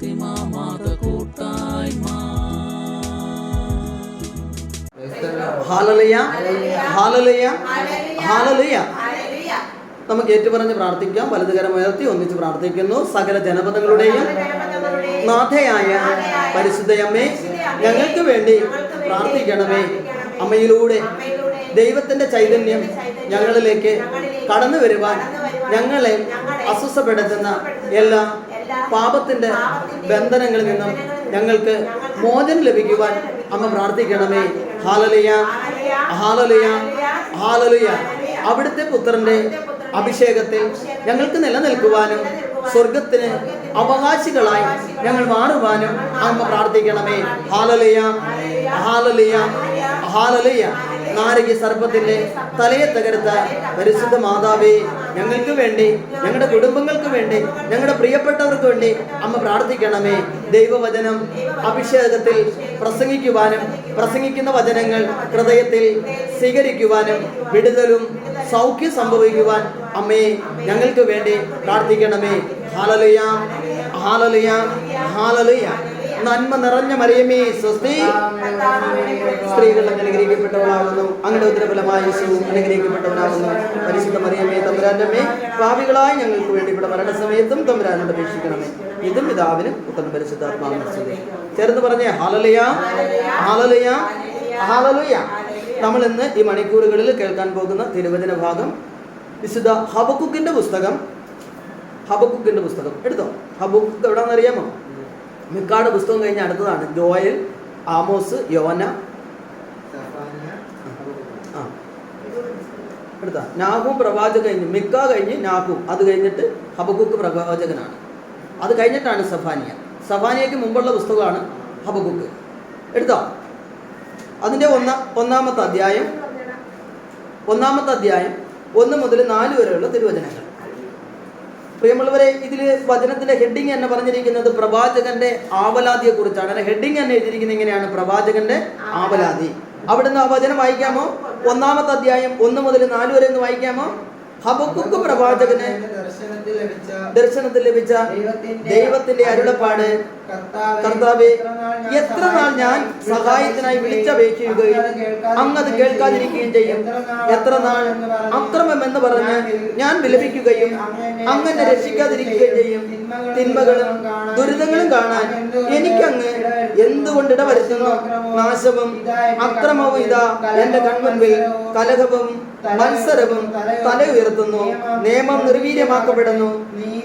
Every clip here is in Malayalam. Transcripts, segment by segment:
ഫാത്തിമാമാത കൂട്ടായ്മ. ഹല്ലേലൂയ, ഹല്ലേലൂയ, ഹല്ലേലൂയ. നമുക്ക് ഏറ്റുപറഞ്ഞ് പ്രാർത്ഥിക്കാം. വലതുകരം ഉയർത്തി ഒന്നിച്ച് പ്രാർത്ഥിക്കുന്നു. സകല ജനപദങ്ങളുടെയും നാഥയായ പരിശുദ്ധയമ്മേ, ഞങ്ങൾക്ക് വേണ്ടി പ്രാർത്ഥിക്കണമേ. അമ്മയിലൂടെ ദൈവത്തിൻ്റെ ചൈതന്യം ഞങ്ങളിലേക്ക് കടന്നു വരുവാൻ ഞങ്ങളെ അസ്വസ്ഥപ്പെടുത്തുന്ന എല്ലാ പാപത്തിൻ്റെ ബന്ധനങ്ങളിൽ നിന്നും ഞങ്ങൾക്ക് മോചനം ലഭിക്കുവാൻ അമ്മ പ്രാർത്ഥിക്കണമേ. ഹല്ലേലൂയ, ഹല്ലേലൂയ, ഹല്ലേലൂയ. അവിടുത്തെ പുത്രന്റെ അഭിഷേകത്തിൽ ഞങ്ങൾക്ക് നിലനിൽക്കുവാനും സ്വർഗത്തിന് അവകാശികളായി ഞങ്ങൾ മാറുവാനും അമ്മ പ്രാർത്ഥിക്കണമേ. ഹല്ലേലൂയ, ഹല്ലേലൂയ, ഹല്ലേലൂയ. നാരകീയ സർപ്പത്തിന്റെ തലയെ തകർത്ത പരിശുദ്ധ മാതാവേ, ഞങ്ങൾക്ക് വേണ്ടി, ഞങ്ങളുടെ കുടുംബങ്ങൾക്ക് വേണ്ടി, ഞങ്ങളുടെ പ്രിയപ്പെട്ടവർക്ക് വേണ്ടി അമ്മ പ്രാർത്ഥിക്കണമേ. ദൈവവചനം അഭിഷേകത്തിൽ പ്രസംഗിക്കുവാനും പ്രസംഗിക്കുന്ന വചനങ്ങൾ ഹൃദയത്തിൽ സ്വീകരിക്കുവാനും വിടുതലും സൗഖ്യം സംഭവിക്കുവാൻ അമ്മയെ ഞങ്ങൾക്ക് വേണ്ടി പ്രാർത്ഥിക്കണമേ. ഹല്ലേലൂയ, ഹല്ലേലൂയ, ഹല്ലേലൂയ. നന്മ നിറഞ്ഞ മറിയമേ സ്വസ്തി, സ്ത്രീകൾ അനുഗ്രഹിക്കപ്പെട്ടവളാകുന്നു, അങ്ങയുടെ ഉദരഫലമായ യേശുവും അനുഗ്രഹിക്കപ്പെട്ടവനാകുന്നു. പരിശുദ്ധ മറിയമേ തമ്പുരാന്റെ അമ്മേ, പാപികളായി ഞങ്ങൾക്ക് വേണ്ടി ഇവിടെ മരണസമയത്തും തമ്പുരാനോട് അപേക്ഷിക്കണമേ. ഇതും പിതാവിനും പുത്രനും പരിശുദ്ധാത്മാവിനും സ്തുതി. ചേർന്ന് പറഞ്ഞേ ഹല്ലേലൂയ, ഹല്ലേലൂയ, ഹല്ലേലൂയ. നമ്മൾ ഇന്ന് ഈ മണിക്കൂറുകളിൽ കേൾക്കാൻ പോകുന്ന തിരുവചന ഭാഗം വിശുദ്ധ ഹബക്കൂക്കിന്റെ പുസ്തകം. ഹബക്കൂക്കിന്റെ പുസ്തകം എടുത്തോ. ഹബക്കൂക്ക് എവിടാന്ന് അറിയാമോ? മിക്കാട് പുസ്തകം കഴിഞ്ഞ് അടുത്തതാണ് ജോയൽ, ആമോസ്, യോന, എടുത്താ നാഹൂം പ്രവാചകൻ കഴിഞ്ഞ്, മിക്ക കഴിഞ്ഞ് നാഹൂം, അത് കഴിഞ്ഞിട്ട് ഹബക്കൂക്ക് പ്രവാചകനാണ്. അത് കഴിഞ്ഞിട്ടാണ് സഫാനിയ. സഫാനിയയ്ക്ക് മുമ്പുള്ള പുസ്തകമാണ് ഹബക്കൂക്ക്. എടുത്തോ. അതിൻ്റെ ഒന്നാമത്തെ അധ്യായം 1 മുതൽ 4 വരെയുള്ള തിരുവചനങ്ങൾ. പ്രിയമുള്ളവരെ, ഇതിൽ വചനത്തിന്റെ ഹെഡിങ് തന്നെ പറഞ്ഞിരിക്കുന്നത് പ്രവാചകന്റെ ആവലാതിയെ കുറിച്ചാണ്. ഹെഡിങ് തന്നെ എഴുതിയിരിക്കുന്നത് ഇങ്ങനെയാണ്, പ്രവാചകന്റെ ആവലാതി. അവിടുന്ന് ആ വചനം വായിക്കാമോ? 1-ാമത്തെ അധ്യായം 1 മുതൽ 4 വരെ ഒന്ന് വായിക്കാമോ? ഹബക്കൂക്ക് പ്രവാചകന് ദർശനത്തിൽ ലഭിച്ച ദൈവത്തിന്റെ അരുളപ്പാട്, കർത്താവേ, എത്ര നാൾ ഞാൻ സഹായത്തിനായി വിളിച്ചപേക്ഷിക്കുകയും അങ്ങത് കേൾക്കാതിരിക്കുകയും ചെയ്യും? എത്ര നാൾ അക്രമം എന്ന് പറഞ്ഞ് ഞാൻ വിലപിക്കുകയും അങ്ങനെ രക്ഷിക്കാതിരിക്കുകയും ചെയ്യും? തിന്മകളും ദുരിതങ്ങളും കാണാൻ എനിക്കങ്ങ് എന്തുകൊണ്ട് ഇടവരുത്തുന്നു? നാശവും അക്രമവും ഇതാ എന്റെ കൺമുൻപിൽ, കലഹവും മത്സരവും തല ഉയർത്തുന്നു. നിയമം നിർവീര്യമാക്കപ്പെടുന്നു,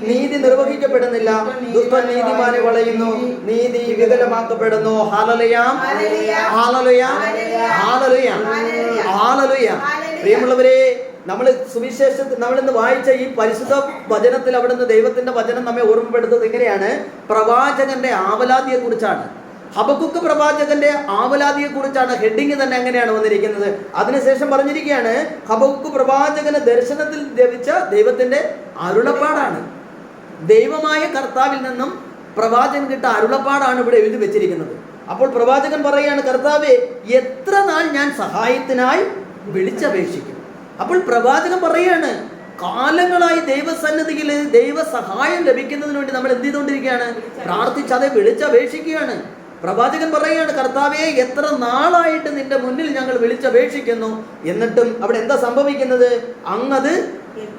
നീതി നിർവഹിക്കപ്പെടുന്നില്ല. ദുഷ്ടൻ നീതിമാനെ വളയുന്നു, നീതി വികലമാക്കപ്പെടുന്നു. ഹല്ലേലൂയ, ഹല്ലേലൂയ, ഹല്ലേലൂയ, ഹല്ലേലൂയ. പ്രിയമുള്ളവരെ, നമ്മൾ സുവിശേഷത്തിൽ നമ്മളിന്ന് വായിച്ച ഈ പരിശുദ്ധ വചനത്തിൽ അവിടുന്ന് ദൈവത്തിന്റെ വചനം നമ്മെ ഓർമ്മപ്പെടുത്തുന്നത് ഇങ്ങനെയാണ്, പ്രവാചകന്റെ ആവലാതിയെ കുറിച്ചാണ്. ഹബക്കൂക്ക് പ്രവാചകന്റെ ആവലാതിയെ കുറിച്ചാണ്. ഹെഡിങ് തന്നെ അങ്ങനെയാണ് വന്നിരിക്കുന്നത്. അതിനുശേഷം പറഞ്ഞിരിക്കുകയാണ്, ഹബക്കൂക്ക് പ്രവാചകന് ദർശനത്തിൽ ലഭിച്ച ദൈവത്തിന്റെ അരുളപ്പാടാണ്. ദൈവമായ കർത്താവിൽ നിന്നും പ്രവാചകൻ കിട്ട അരുളപ്പാടാണ് ഇവിടെ എഴുതി വെച്ചിരിക്കുന്നത്. അപ്പോൾ പ്രവാചകൻ പറയുകയാണ്, കർത്താവേ, എത്ര നാൾ ഞാൻ സഹായത്തിനായി വിളിച്ചപേക്ഷിക്കും? അപ്പോൾ പ്രവാചകൻ പറയുകയാണ്, കാലങ്ങളായി ദൈവസന്നിധിയിൽ ദൈവ സഹായം ലഭിക്കുന്നതിന് വേണ്ടി നമ്മൾ എന്ത് ചെയ്തുകൊണ്ടിരിക്കുകയാണ്? പ്രാർത്ഥിച്ചതെ വിളിച്ചപേക്ഷിക്കുകയാണ്. പ്രവാചകൻ പറയുകയാണ്, കർത്താവേ, എത്ര നാളായിട്ട് നിന്റെ മുന്നിൽ ഞങ്ങൾ വിളിച്ചപേക്ഷിക്കുന്നു, എന്നിട്ടും അവിടെ എന്താ സംഭവിക്കുന്നത്? അങ്ങത്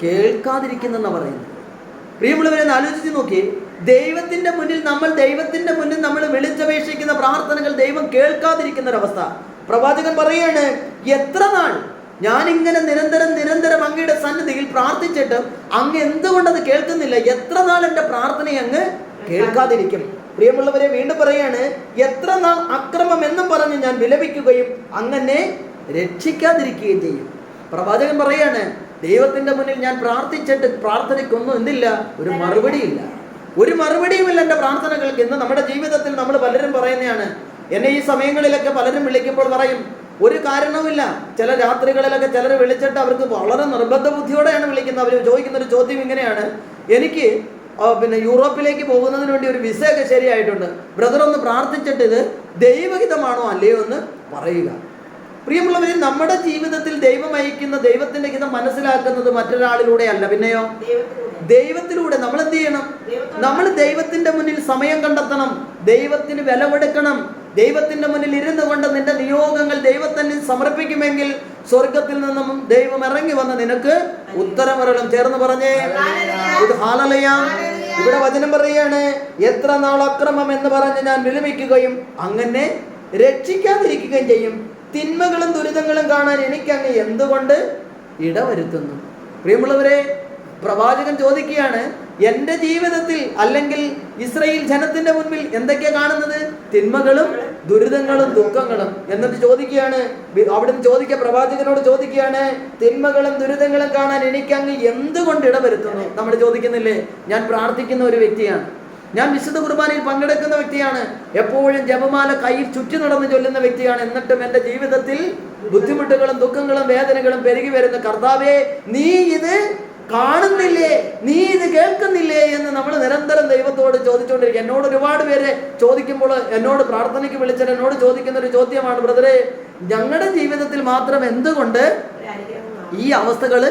കേൾക്കാതിരിക്കുന്നെന്ന് പറയുന്നത്. പ്രിയമുള്ളവരെ, ആലോചിച്ച് നോക്കി. ദൈവത്തിന്റെ മുന്നിൽ നമ്മൾ വിളിച്ചപേക്ഷിക്കുന്ന പ്രാർത്ഥനകൾ ദൈവം കേൾക്കാതിരിക്കുന്ന ഒരവസ്ഥ. പ്രവാചകൻ പറയുകയാണ്, എത്ര നാൾ ഞാനിങ്ങനെ നിരന്തരം അങ്ങയുടെ സന്നിധിയിൽ പ്രാർത്ഥിച്ചിട്ടും അങ്ങ് എന്തുകൊണ്ടത് കേൾക്കുന്നില്ല? എത്ര നാൾ എൻ്റെ പ്രാർത്ഥനയെ അങ്ങ് കേൾക്കാതിരിക്കും? പ്രിയമുള്ളവരെ, വീണ്ടും പറയാണ്, എത്ര നാൾ അക്രമം എന്നും പറഞ്ഞ് ഞാൻ വിലപിക്കുകയും അങ്ങനെ രക്ഷിക്കാതിരിക്കുകയും ചെയ്യും? പ്രവാചകൻ പറയാണ്, ദൈവത്തിന്റെ മുന്നിൽ ഞാൻ പ്രാർത്ഥിച്ചിട്ട് പ്രാർത്ഥനയ്ക്കൊന്നും എന്തില്ല, ഒരു മറുപടിയുമില്ല എൻ്റെ പ്രാർത്ഥനകൾക്ക്. ഇന്ന് നമ്മുടെ ജീവിതത്തിൽ നമ്മൾ പലരും പറയുന്നതാണ്. എന്നെ ഈ സമയങ്ങളിലൊക്കെ പലരും വിളിക്കുമ്പോൾ പറയും, ഒരു കാരണവുമില്ല. ചില രാത്രികളിലൊക്കെ ചിലർ വിളിച്ചിട്ട് അവർക്ക് വളരെ നിർബന്ധ ബുദ്ധിയോടെയാണ് വിളിക്കുന്നത്. അവർ ചോദിക്കുന്നൊരു ചോദ്യം ഇങ്ങനെയാണ്, എനിക്ക് യൂറോപ്പിലേക്ക് പോകുന്നതിന് വേണ്ടി ഒരു വിസ ഒക്കെ ശരിയായിട്ടുണ്ട്, ബ്രദർ ഒന്ന് പ്രാർത്ഥിച്ചിട്ട് ഇത് ദൈവഹിതമാണോ അല്ലയോ എന്ന് പറയുക. പ്രിയമുള്ളവരെ, നമ്മുടെ ജീവിതത്തിൽ ദൈവം അയക്കുന്ന ദൈവത്തിന്റെ ഹിതം മനസ്സിലാക്കുന്നത് മറ്റൊരാളിലൂടെ അല്ല, പിന്നെയോ ദൈവത്തിലൂടെ. നമ്മൾ എന്ത് ചെയ്യണം? നമ്മൾ ദൈവത്തിന്റെ മുന്നിൽ സമയം കണ്ടെത്തണം, ദൈവത്തിന് വില കൊടുക്കണം. ദൈവത്തിന്റെ മുന്നിൽ ഇരുന്നു കൊണ്ട് നിന്റെ നിയോഗങ്ങൾ ദൈവത്തിന് സമർപ്പിക്കുമെങ്കിൽ സ്വർഗത്തിൽ നിന്നും ദൈവം ഇറങ്ങി വന്ന് നിനക്ക് ഉത്തരമരളും. ചേർന്ന് പറഞ്ഞേ ഇത് ഹല്ലേലൂയ. ഇവിടെ വചനം പറയാണ്, എത്ര നാൾ അക്രമം എന്ന് പറഞ്ഞ് ഞാൻ വിലപിക്കുകയും അങ്ങനെ രക്ഷിക്കാതിരിക്കുകയും ചെയ്യും. തിന്മകളും ദുരിതങ്ങളും കാണാൻ എനിക്ക് അങ്ങ് എന്തുകൊണ്ട് ഇടവരുത്തുന്നു? പ്രിയമുള്ളവരെ, പ്രവാചകൻ ചോദിക്കുകയാണ്, എൻ്റെ ജീവിതത്തിൽ അല്ലെങ്കിൽ ഇസ്രായേൽ ജനത്തിന്റെ മുൻപിൽ എന്തൊക്കെയാ കാണുന്നത്? തിന്മകളും ദുരിതങ്ങളും ദുഃഖങ്ങളും. എന്നിട്ട് ചോദിക്കുകയാണ്, അവിടുന്ന് പ്രവാചകനോട് ചോദിക്കുകയാണ്, തിന്മകളും ദുരിതങ്ങളും കാണാൻ എനിക്ക് അങ്ങ് എന്തുകൊണ്ട് ഇടവരുത്തുന്നു? നമ്മൾ ചോദിക്കുന്നില്ലേ, ഞാൻ പ്രാർത്ഥിക്കുന്ന ഒരു വ്യക്തിയാണ്, ഞാൻ വിശുദ്ധ കുർബാനയിൽ പങ്കെടുക്കുന്ന വ്യക്തിയാണ്, എപ്പോഴും ജപമാല കയ്യിൽ ചുറ്റി നടന്ന് ചൊല്ലുന്ന വ്യക്തിയാണ്, എന്നിട്ടും എൻ്റെ ജീവിതത്തിൽ ബുദ്ധിമുട്ടുകളും ദുഃഖങ്ങളും വേദനകളും പെരുകി വരുന്ന കർത്താവേ, നീ ഇത് കാണുന്നില്ലേ, നീ ഇത് കേൾക്കുന്നില്ലേ എന്ന് നമ്മൾ നിരന്തരം ദൈവത്തോട് ചോദിച്ചുകൊണ്ടിരിക്കുക. എന്നോട് ഒരുപാട് പേര് ചോദിക്കുമ്പോൾ, എന്നോട് പ്രാർത്ഥനയ്ക്ക് വിളിച്ചാൽ എന്നോട് ചോദിക്കുന്ന ഒരു ചോദ്യമാണ്, ബ്രദറെ, ഞങ്ങളുടെ ജീവിതത്തിൽ മാത്രം എന്തുകൊണ്ട് ഈ അവസ്ഥകൾ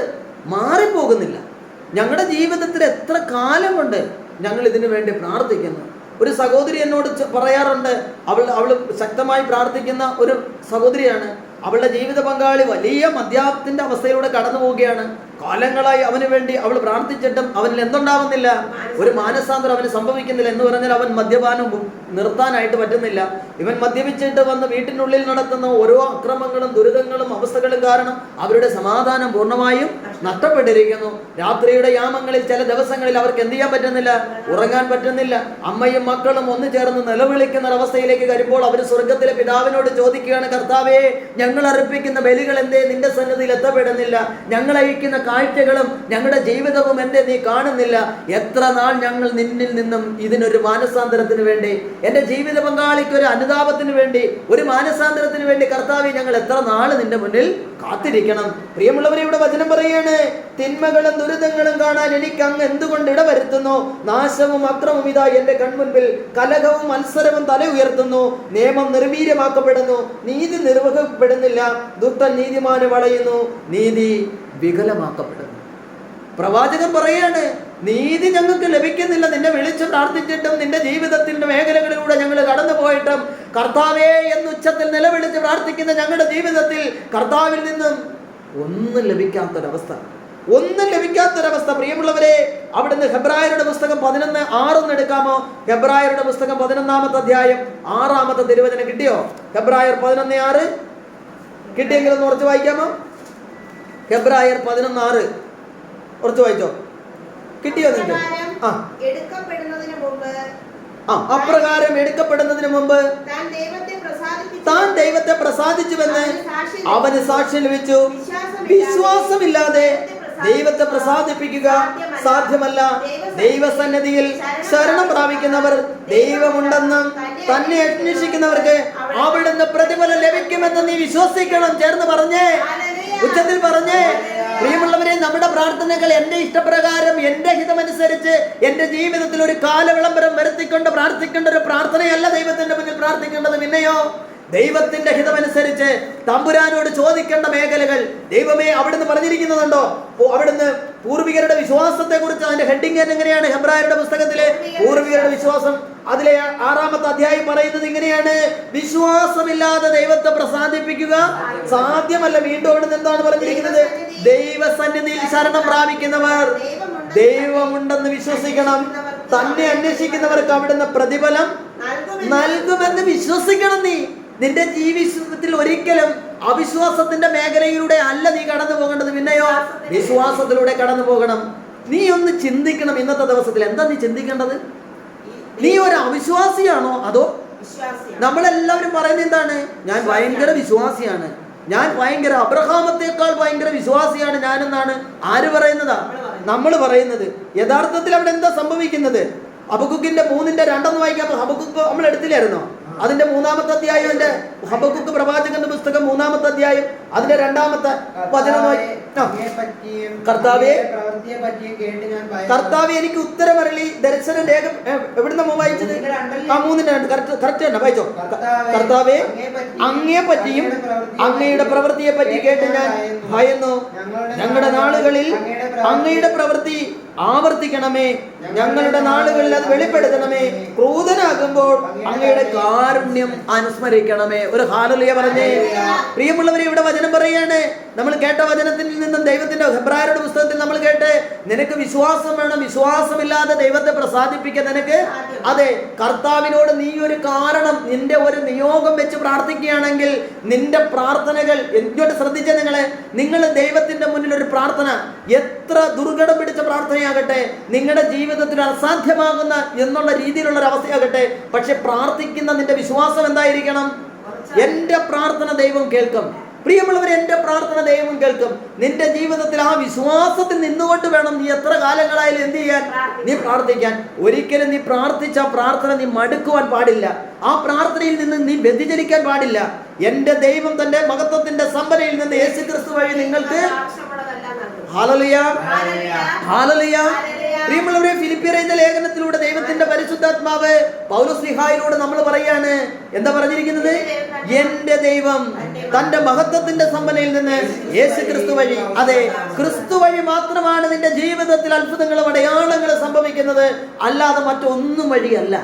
മാറിപ്പോകുന്നില്ല? ഞങ്ങളുടെ ജീവിതത്തിൽ എത്ര കാലം കൊണ്ട് ഞങ്ങൾ ഇതിനു വേണ്ടി പ്രാർത്ഥിക്കുന്നു. ഒരു സഹോദരി എന്നോട് പറയാറുണ്ട്, അവൾ ശക്തമായി പ്രാർത്ഥിക്കുന്ന ഒരു സഹോദരിയാണ്. അവളുടെ ജീവിത പങ്കാളി വലിയ മദ്യത്തിന്റെ അവസ്ഥയിലൂടെ കടന്നു പോവുകയാണ്. കാലങ്ങളായി അവന് വേണ്ടി അവൾ പ്രാർത്ഥിച്ചിട്ടും അവനിൽ എന്തുണ്ടാവുന്നില്ല? ഒരു മാനസാന്തരം അവന് സംഭവിക്കുന്നില്ല. എന്ന് പറഞ്ഞാൽ അവൻ മദ്യപാനം നിർത്താനായിട്ട് പറ്റുന്നില്ല. ഇവൻ മദ്യപിച്ചിട്ട് വന്ന് വീട്ടിനുള്ളിൽ നടത്തുന്ന ഓരോ അക്രമങ്ങളും ദുരിതങ്ങളും അവസ്ഥകളും കാരണം അവരുടെ സമാധാനം പൂർണ്ണമായും നഷ്ടപ്പെട്ടിരിക്കുന്നു. രാത്രിയുടെ യാമങ്ങളിൽ ചില ദിവസങ്ങളിൽ അവർക്ക് എന്ത് ചെയ്യാൻ പറ്റുന്നില്ല? ഉറങ്ങാൻ പറ്റുന്നില്ല. അമ്മയും മക്കളും ഒന്നു ചേർന്ന് നിലവിളിക്കുന്ന അവസ്ഥയിലേക്ക് വരുമ്പോൾ അവർ സ്വർഗത്തിലെ പിതാവിനോട് ചോദിക്കുകയാണ്, കർത്താവേ, ഞങ്ങൾ അർപ്പിക്കുന്ന ബലികൾ എന്തേ നിന്റെ സന്നിധിയിൽ എത്തപ്പെടുന്നില്ല? ഞങ്ങൾ അയക്കുന്ന കാഴ്ചകളും ഞങ്ങളുടെ ജീവിതവും എന്തേ നീ കാണുന്നില്ല? എത്ര നാൾ ഞങ്ങൾ നിന്നിൽ നിന്നും ഇതിനൊരു മാനസാന്തരത്തിന് വേണ്ടി, എൻ്റെ ജീവിത പങ്കാളിക്ക് ഒരു അനുതാപത്തിന് വേണ്ടി, ഒരു മാനസാന്തരത്തിന് വേണ്ടി കർത്താവേ, ഞങ്ങൾ എത്ര നാൾ നിന്റെ മുന്നിൽ കാത്തിരിക്കണം? പ്രിയമുള്ളവരെ, ഇവിടെ വചനം പറയാണ്, തിന്മകളും ദുരിതങ്ങളും കാണാൻ എനിക്ക് അങ്ങ് എന്തുകൊണ്ട് ഇടവരുത്തുന്നു? നാശവും അക്രമവും ഇതാ എൻ്റെ കൺമുൻപിൽ, കലഹവും മത്സരവും തല ഉയർത്തുന്നു. നിയമം നിർവീര്യമാക്കപ്പെടുന്നു, നീതി നിർവഹിക്കപ്പെടുന്നില്ല. ദുഷ്ടൻ നീതിമാനെ വളയുന്നു, നീതി വികലമാക്കപ്പെടുന്നു. പ്രവാചകൻ പറയാണ്, നീതി ഞങ്ങൾക്ക് ലഭിക്കുന്നില്ല. നിന്നെ വിളിച്ച് പ്രാർത്ഥിച്ചിട്ടും നിന്റെ ജീവിതത്തിന്റെ മേഖലകളിലൂടെ ഞങ്ങൾ കടന്നു പോയിട്ടും കർത്താവേ എന്ന് ഉച്ചത്തിൽ നിലവിളിച്ച് പ്രാർത്ഥിക്കുന്ന ഞങ്ങളുടെ ജീവിതത്തിൽ കർത്താവിൽ നിന്നും ഒന്നും ലഭിക്കാത്തൊരവസ്ഥ, ഒന്നും ലഭിക്കാത്തൊരവസ്ഥ. പ്രിയമുള്ളവരെ, അവിടുന്ന് ഹെബ്രായരുടെ പുസ്തകം 11:6 എടുക്കാമോ? ഹെബ്രായരുടെ പുസ്തകം 11-ാമത്തെ അധ്യായം 6-ാമത്തെ തിരുവചനം കിട്ടിയോ? ഹെബ്രായർ 11:6 കിട്ടിയെങ്കിലും ഒന്ന് ഉറച്ചു വായിക്കാമോ? ഹെബ്രായർ 11:6 ഉറച്ചു വായിച്ചോ? കിട്ടിയോ നിങ്ങൾക്ക്? അപ്രകാരം എടുക്കപ്പെടുന്നതിന് മുമ്പ് താൻ ദൈവത്തെ പ്രസാദിച്ചുവെന്ന് അവന് സാക്ഷ്യം ലഭിച്ചു. വിശ്വാസമില്ലാതെ ദൈവത്തെ പ്രസാദിപ്പിക്കുക സാധ്യമല്ല. ദൈവസന്നിധിയിൽ ശരണം പ്രാപിക്കുന്നവർ ദൈവമുണ്ടെന്നും തന്നെ അന്വേഷിക്കുന്നവർക്ക് അവിടുന്ന് പ്രതിഫലം ലഭിക്കുമെന്ന് നീ വിശ്വസിക്കണം. ചേർന്ന് പറഞ്ഞേ, ഉച്ചത്തിൽ പറഞ്ഞേ. പ്രിയമുള്ളവരെ, നമ്മുടെ പ്രാർത്ഥനകൾ എൻ്റെ ഇഷ്ടപ്രകാരം, എൻ്റെ ഹിതമനുസരിച്ച് എൻ്റെ ജീവിതത്തിൽ ഒരു കാലവിളംബരം വരുത്തിക്കൊണ്ട് പ്രാർത്ഥിക്കേണ്ട ഒരു പ്രാർത്ഥനയല്ല ദൈവത്തിന്റെ മുന്നിൽ പ്രാർത്ഥിക്കേണ്ടത്. പിന്നെയോ ദൈവത്തിന്റെ ഹിതമനുസരിച്ച് തമ്പുരാനോട് ചോദിക്കേണ്ട മേഖലകൾ ദൈവമേ അവിടുന്ന് പറഞ്ഞിരിക്കുന്നുണ്ടോ? അവിടുന്ന് പൂർവികരുടെ വിശ്വാസത്തെ കുറിച്ച് അതിന്റെ ഹെഡിങ് എങ്ങനെയാണ്? ഹെബ്രായരുടെ പുസ്തകത്തിലെ പൂർവികരുടെ വിശ്വാസം അതിലെ 6-ാമത്തെ അധ്യായം പറയുന്നത് ഇങ്ങനെയാണ്, വിശ്വാസമില്ലാതെ ദൈവത്തെ പ്രസാദിപ്പിക്കുക സാധ്യമല്ല. വീണ്ടും അവിടുന്ന് എന്താണ് പറഞ്ഞിരിക്കുന്നത്? ദൈവസന്നിധിയിൽ ശരണം പ്രാപിക്കുന്നവർ ദൈവമുണ്ടെന്ന് വിശ്വസിക്കണം. തന്നെ അന്വേഷിക്കുന്നവർക്ക് അവിടുന്ന് പ്രതിഫലം നൽകുമെന്ന് വിശ്വസിക്കണം. നീ നിന്റെ ജീവിതത്തിൽ ഒരിക്കലും അവിശ്വാസത്തിന്റെ മേഖലയിലൂടെ അല്ല നീ കടന്നു പോകേണ്ടത്. പിന്നെയോ വിശ്വാസത്തിലൂടെ കടന്നു പോകണം. നീ ഒന്ന് ചിന്തിക്കണം. ഇന്നത്തെ ദിവസത്തിൽ എന്താ നീ ചിന്തിക്കേണ്ടത്? നീ ഒരു അവിശ്വാസിയാണോ അതോ? നമ്മളെല്ലാവരും പറയുന്നത് എന്താണ്? ഞാൻ ഭയങ്കര വിശ്വാസിയാണ്, ഞാൻ ഭയങ്കര അബ്രഹാമത്തേക്കാൾ ഭയങ്കര വിശ്വാസിയാണ് ഞാനെന്നാണ് ആര് പറയുന്നതാ? നമ്മൾ പറയുന്നത്. യഥാർത്ഥത്തിൽ അവിടെ എന്താ സംഭവിക്കുന്നത്? ഹബക്കൂക്കിന്റെ 3:2 വായിക്കാം. ഹബക്കൂക്ക് നമ്മൾ എടുത്തില്ലായിരുന്നോ? അതിന്റെ 3-ാമത്തെ അധ്യായം, എന്റെ ഹബക്കുക്ക് പ്രവാചകന്റെ പുസ്തകം 3-ാമത്തെ അധ്യായം അതിന്റെ 2-ാമത്തെ വചനമായി, കർത്താവേ കർത്താവേ എനിക്ക് ഉത്തരമരളി ദർശന രേഖ. എവിടുന്ന വായിച്ചത്? 3-ന്റെ കറക്റ്റ് തന്നെ വായിച്ചോ. കർത്താവേ അങ്ങയെ പറ്റിയും അങ്ങയുടെ പ്രവൃത്തിയെ പറ്റി കേട്ട് ഞാൻ ഭയന്നു. ഞങ്ങളുടെ നാളുകളിൽ അങ്ങയുടെ പ്രവൃത്തി ആവർത്തിക്കണമേ, ഞങ്ങളുടെ നാളുകളിൽ അത് വെളിപ്പെടുത്തണമേ. ക്രൂതനാകുമ്പോൾ അങ്ങയുടെ കാരുണ്യം അനുസ്മരിക്കണമേ. ഒരു ഹല്ലേലൂയ പറഞ്ഞേ. പ്രിയമുള്ളവരെ, ഇവിടെ വചനം പറയാണ്, നമ്മൾ കേട്ട വചനത്തിൽ നിന്നും ദൈവത്തിന്റെ ഹെബ്രായരുടെ പുസ്തകത്തിൽ നമ്മൾ കേട്ട്, നിനക്ക് വിശ്വാസം വേണം, വിശ്വാസമില്ലാതെ ദൈവത്തെ പ്രസാദിപ്പിക്കാൻ നിനക്ക്. അതെ, കർത്താവിനോട് നീ ഒരു കാരണം, നിന്റെ ഒരു നിയോഗം വെച്ച് പ്രാർത്ഥിക്കുകയാണെങ്കിൽ നിന്റെ പ്രാർത്ഥനകൾ, ഇങ്ങോട്ട് ശ്രദ്ധിച്ച നിങ്ങൾ ദൈവത്തിന്റെ മുന്നിൽ ഒരു പ്രാർത്ഥന, എത്ര ദുർഘടം പിടിച്ച പ്രാർത്ഥനയാകട്ടെ, നിങ്ങളുടെ ജീവിതത്തിൽ അസാധ്യമാകുന്ന എന്നുള്ള രീതിയിലുള്ള ഒരു അവസ്ഥയാകട്ടെ, പക്ഷെ പ്രാർത്ഥിക്കുന്ന നിന്റെ വിശ്വാസം എന്തായിരിക്കണം? എന്റെ പ്രാർത്ഥന ദൈവം കേൾക്കും. പ്രിയമുള്ളവർ, എന്റെ പ്രാർത്ഥന ദൈവം കേൾക്കും. നിന്റെ ജീവിതത്തിൽ ആ വിശ്വാസത്തിൽ നിന്നുകൊണ്ട് വേണം നീ എത്ര കാലങ്ങളായാലും എന്ത് ചെയ്യാൻ? നീ പ്രാർത്ഥിക്കാൻ. ഒരിക്കലും നീ പ്രാർത്ഥിച്ച പ്രാർത്ഥന നീ മടുക്കുവാൻ പാടില്ല. ആ പ്രാർത്ഥനയിൽ നിന്ന് നീ വ്യതിചലിക്കാൻ പാടില്ല. എന്റെ ദൈവം തന്റെ മഹത്വത്തിന്റെ സമ്പന്നയിൽ നിന്ന് യേശുക്രിസ്തു വഴി നിങ്ങൾക്ക് ഹല്ലേലൂയ ഹല്ലേലൂയ. പ്രിയമുള്ളവരെ, ഫിലിപ്പിയർ എന്ന ലേഖനത്തിലൂടെ ദൈവത്തിന്റെ പരിശുദ്ധാത്മാവ് പൗലോസ്ലീഹായിലൂടെ നമ്മൾ പറയാണ്, എന്താ പറഞ്ഞിരിക്കുന്നത്? എന്റെ ദൈവം തന്റെ മഹത്വത്തിന്റെ സമ്പന്നയിൽ നിന്ന് യേശുക്രിസ്തു വഴി. അതെ, ക്രിസ്തു വഴി മാത്രമാണ് നിന്റെ ജീവിതത്തിൽ അത്ഭുതങ്ങളും അടയാളങ്ങളും സംഭവിക്കുന്നത്, അല്ലാതെ മറ്റൊന്നും വഴിയല്ല.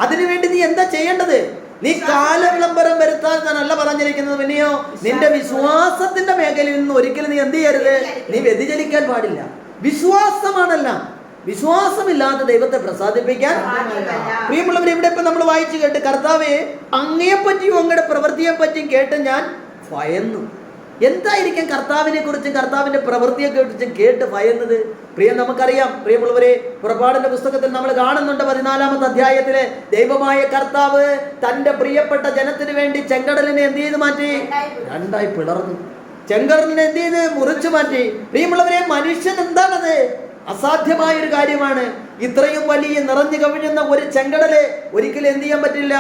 അതിനുവേണ്ടി നീ എന്താ ചെയ്യേണ്ടത്? നീ കാലവിളംബരം വരുത്താൻ ഞാനല്ല പറഞ്ഞിരിക്കുന്നത്, പിന്നെയോ നിന്റെ വിശ്വാസത്തിന്റെ മേഖലയിൽ നിന്ന് ഒരിക്കലും നീ എന്ത് ചെയ്യരുത്? നീ വ്യതിചലിക്കാൻ പാടില്ല. വിശ്വാസമാണല്ല. വിശ്വാസമില്ലാതെ ദൈവത്തെ പ്രസാദിപ്പിക്കാൻ. പ്രിയമുള്ളവർ, ഇവിടെ ഇപ്പൊ നമ്മൾ വായിച്ചു കേട്ട്, കർത്താവേ അങ്ങയെ പറ്റിയും അങ്ങയുടെ പ്രവൃത്തിയെ പറ്റിയും കേട്ട് ഞാൻ ഭയന്നു. എന്തായിരിക്കും കർത്താവിനെ കുറിച്ചും കർത്താവിന്റെ പ്രവൃത്തിയെ കുറിച്ചും കേട്ട് ഭയന്നത്? നമുക്കറിയാം പ്രിയമുള്ളവരെ, പുറപ്പാടിന്റെ പുസ്തകത്തിൽ നമ്മൾ കാണുന്നുണ്ട് 14-ാമത്തെ അധ്യായത്തില് ദൈവമായ കർത്താവ് തന്റെ പ്രിയപ്പെട്ട ജനത്തിന് വേണ്ടി ചെങ്കടലിനെ എന്ത് ചെയ്ത് മാറ്റി? രണ്ടായി പിളർന്നു. ചെങ്കടലിനെ എന്ത് ചെയ്ത്? മുറിച്ചു മാറ്റി. പ്രിയമുള്ളവരെ, മനുഷ്യൻ എന്താണത്? അസാധ്യമായ ഒരു കാര്യമാണ്. ഇത്രയും വലിയ നിറഞ്ഞു കവിഴുന്ന ഒരു ചെങ്കടല് ഒരിക്കലും എന്ത് ചെയ്യാൻ പറ്റില്ല.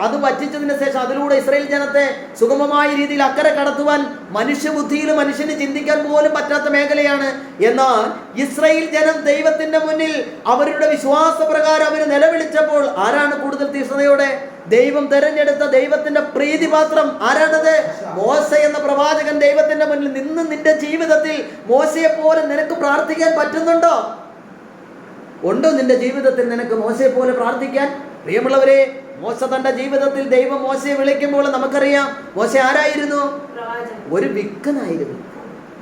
അത് വറ്റിച്ചതിന് ശേഷം അതിലൂടെ ഇസ്രായേൽ ജനത്തെ സുഗമമായ രീതിയിൽ അക്കരെ കടത്തുവാൻ മനുഷ്യബുദ്ധിയിൽ മനുഷ്യന് ചിന്തിക്കാൻ പോലും പറ്റാത്ത മേഖലയാണ്. എന്നാൽ ഇസ്രായേൽ ജനം ദൈവത്തിന്റെ മുന്നിൽ അവരുടെ വിശ്വാസപ്രകാരം അവർ നിലവിളിച്ചപ്പോൾ ആരാണ് കൂടുതൽ തീഷ്ണതയോടെ? ദൈവം തെരഞ്ഞെടുത്ത ദൈവത്തിന്റെ പ്രീതിപാത്രം ആരാണത്? മോശ എന്ന പ്രവാചകൻ ദൈവത്തിന്റെ മുന്നിൽ നിന്ന്. നിന്റെ ജീവിതത്തിൽ മോശയെ പോലെ നിനക്ക് പ്രാർത്ഥിക്കാൻ പറ്റുന്നുണ്ടോ? ഉണ്ടോ നിന്റെ ജീവിതത്തിൽ നിനക്ക് മോശയെ പോലെ പ്രാർത്ഥിക്കാൻ? പ്രിയമുള്ളവരെ, മോശ തന്റെ ജീവിതത്തിൽ ദൈവം മോശയെ വിളിക്കുമ്പോൾ നമുക്കറിയാം മോശ ആരായിരുന്നു? ഒരു വിക്കനായിരുന്നു.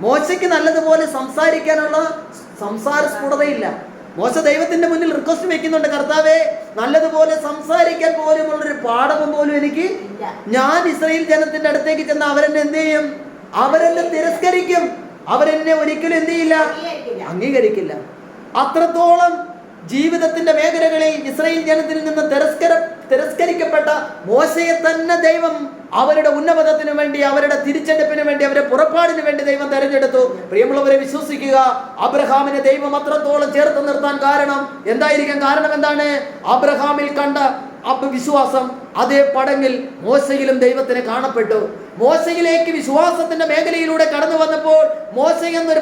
മോശയ്ക്ക് നല്ലതുപോലെ സംസാരിക്കാനുള്ള സംസാര സ്ഫുടതയില്ല. മോശ ദൈവത്തിന്റെ മുന്നിൽ റിക്വസ്റ്റ് വെക്കുന്നുണ്ട്, കർത്താവേ നല്ലതുപോലെ സംസാരിക്കാൻ പോലും ഉള്ളൊരു പാഠവും പോലും എനിക്ക്. ഞാൻ ഇസ്രായേൽ ജനത്തിന്റെ അടുത്തേക്ക് ചെന്ന് അവരെന്നെ എന്ത് ചെയ്യും? അവരെന്നെ തിരസ്കരിക്കും. അവരെന്നെ ഒരിക്കലും എന്ത് ചെയ്യില്ല? അംഗീകരിക്കില്ല. അത്രത്തോളം ജീവിതത്തിന്റെ മേഖലകളിൽ ഇസ്രായേൽ ജനത്തിൽ നിന്ന് തിരസ്കരിക്കപ്പെട്ട മോശയെ തന്നെ ദൈവം അവരുടെ ഉന്നമനത്തിനു വേണ്ടി, അവരുടെ തിരിച്ചെടുപ്പിന് വേണ്ടി, അവരുടെ പുറപ്പാടിന് വേണ്ടി ദൈവം തെരഞ്ഞെടുത്തു. പ്രിയമുള്ളവരെ, വിശ്വസിക്കുക, അബ്രഹാമിനെ ദൈവം അത്രത്തോളം ചേർത്ത് നിർത്താൻ കാരണം എന്തായിരിക്കും? കാരണം എന്താണ്? അബ്രഹാമിൽ കണ്ട വിശ്വാസം അതേ പടങ്ങിൽ മോശയിലും ദൈവത്തിന് കാണപ്പെട്ടു. മോശയിലേക്ക് വിശ്വാസത്തിന്റെ മേഖലയിലൂടെ കടന്നു വന്നപ്പോൾ മോശ എന്നൊരു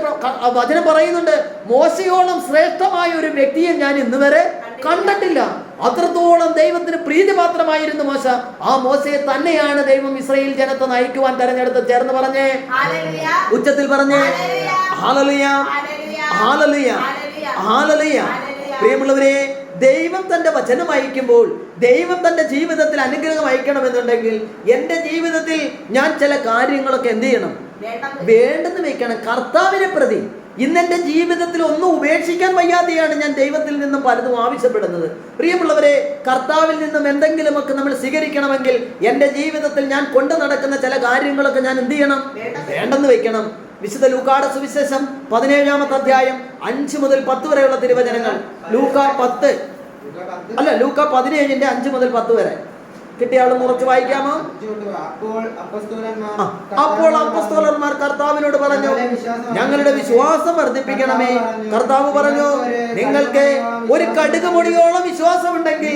വചനം പറയുന്നുണ്ട്, മോശയോളം ശ്രേഷ്ഠമായ ഒരു വ്യക്തിയെ ഞാൻ ഇന്ന് വരെ കണ്ടിട്ടില്ല. അത്രത്തോളം ദൈവത്തിന് പ്രീതിപാത്രമായിരുന്നു മോശ. ആ മോശയെ തന്നെയാണ് ദൈവം ഇസ്രായേൽ ജനത്തെ നയിക്കുവാൻ തെരഞ്ഞെടുത്ത്. ചേർന്ന് പറഞ്ഞേ, ഉച്ചത്തിൽ പറഞ്ഞേ, ഹല്ലേലൂയ ഹല്ലേലൂയ ഹല്ലേലൂയ. പ്രിയമുള്ളവരെ, ദൈവം തന്റെ വചനം അയക്കുമ്പോൾ, ദൈവം തന്റെ ജീവിതത്തിൽ അനുഗ്രഹം അയക്കണമെന്നുണ്ടെങ്കിൽ എൻ്റെ ജീവിതത്തിൽ ഞാൻ ചില കാര്യങ്ങളൊക്കെ എന്ത് ചെയ്യണം? വേണ്ടെന്ന് വെക്കണം. കർത്താവിനെ പ്രതി ഇന്നെൻ്റെ ജീവിതത്തിൽ ഒന്നും ഉപേക്ഷിക്കാൻ വയ്യാതെയാണ് ഞാൻ ദൈവത്തിൽ നിന്നും പലതും ആവശ്യപ്പെടുന്നത്. പ്രിയമുള്ളവരെ, കർത്താവിൽ നിന്നും എന്തെങ്കിലുമൊക്കെ നമ്മൾ സ്വീകരിക്കണമെങ്കിൽ എൻ്റെ ജീവിതത്തിൽ ഞാൻ കൊണ്ടു നടക്കുന്ന ചില കാര്യങ്ങളൊക്കെ ഞാൻ എന്ത് ചെയ്യണം? വേണ്ടെന്ന് വെക്കണം. വിശുദ്ധ ലൂക്കായുടെ സുവിശേഷം 17-ാമത്തെ അധ്യായം 5 മുതൽ 10 വരെയുള്ള തിരുവചനങ്ങൾ. ലൂക്ക 17-ന്റെ 5 മുതൽ 10 വരെ കിട്ടിയ ആൾ മുറിച്ച് വായിക്കാമോ? അപ്പോൾ അപ്പോസ്തലന്മാർ കർത്താവിനോട് പറഞ്ഞു, ഞങ്ങളുടെ വിശ്വാസം വർദ്ധിപ്പിക്കണമേ. കർത്താവ് പറഞ്ഞു, നിങ്ങൾക്ക് ഒരു കടുക് പൊടിയോളം വിശ്വാസം ഉണ്ടെങ്കിൽ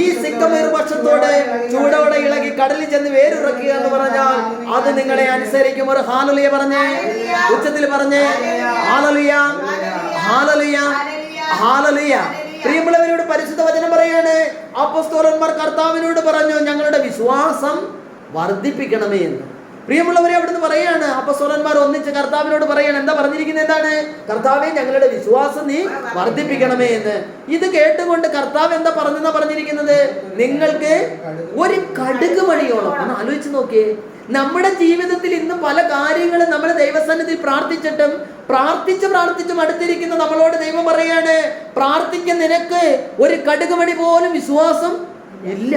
ഈ സിക്ക സിക്കമേർ വൃക്ഷത്തോട് ചൂടോടെ ഇളകി കടലിൽ ചെന്ന് വേരുറക്കുക എന്ന് പറഞ്ഞാൽ അത് നിങ്ങളെ അനുസരിക്കും. ഒരു ഹാലലുയ പറഞ്ഞേ, ഉച്ചത്തിൽ പറഞ്ഞേ, ഹാലലുയ, ഹാലലുയ, ഹാലലുയ. പ്രിയമുള്ളവരോട് പരിശുദ്ധ വചനം പറയാണ്, അപ്പോസ്തലന്മാർ കർത്താവിനോട് പറഞ്ഞു, ഞങ്ങളുടെ വിശ്വാസം വർദ്ധിപ്പിക്കണമേ എന്ന്. പ്രിയമുള്ളവരെ അവിടുന്ന് പറയാണ്, അപ്പോസ്തലന്മാർ ഒന്നിച്ച് കർത്താവിനോട് പറയാണ്, എന്താ പറഞ്ഞിരിക്കുന്നത്? എന്താണ്? കർത്താവേ, ഞങ്ങളുടെ വിശ്വാസം നീ വർദ്ധിപ്പിക്കണമേ എന്ന്. ഇത് കേട്ടുകൊണ്ട് കർത്താവ് എന്താ പറഞ്ഞിരിക്കുന്നത്? നിങ്ങൾക്ക് ഒരു കടുക് മണിയോളം. ഒന്ന് ആലോചിച്ച് നോക്കിയേ. നമ്മുടെ ജീവിതത്തിൽ ഇന്ന് പല കാര്യങ്ങളും നമ്മൾ ദൈവസന്നിധിയിൽ പ്രാർത്ഥിച്ചിട്ടും പ്രാർത്ഥിച്ചും അടുത്തിരിക്കുന്ന നമ്മളോട് ദൈവം പറയാണ്, പ്രാർത്ഥിക്കുന്ന നിനക്ക് ഒരു കടുക് മണി പോലും വിശ്വാസം ഇല്ല.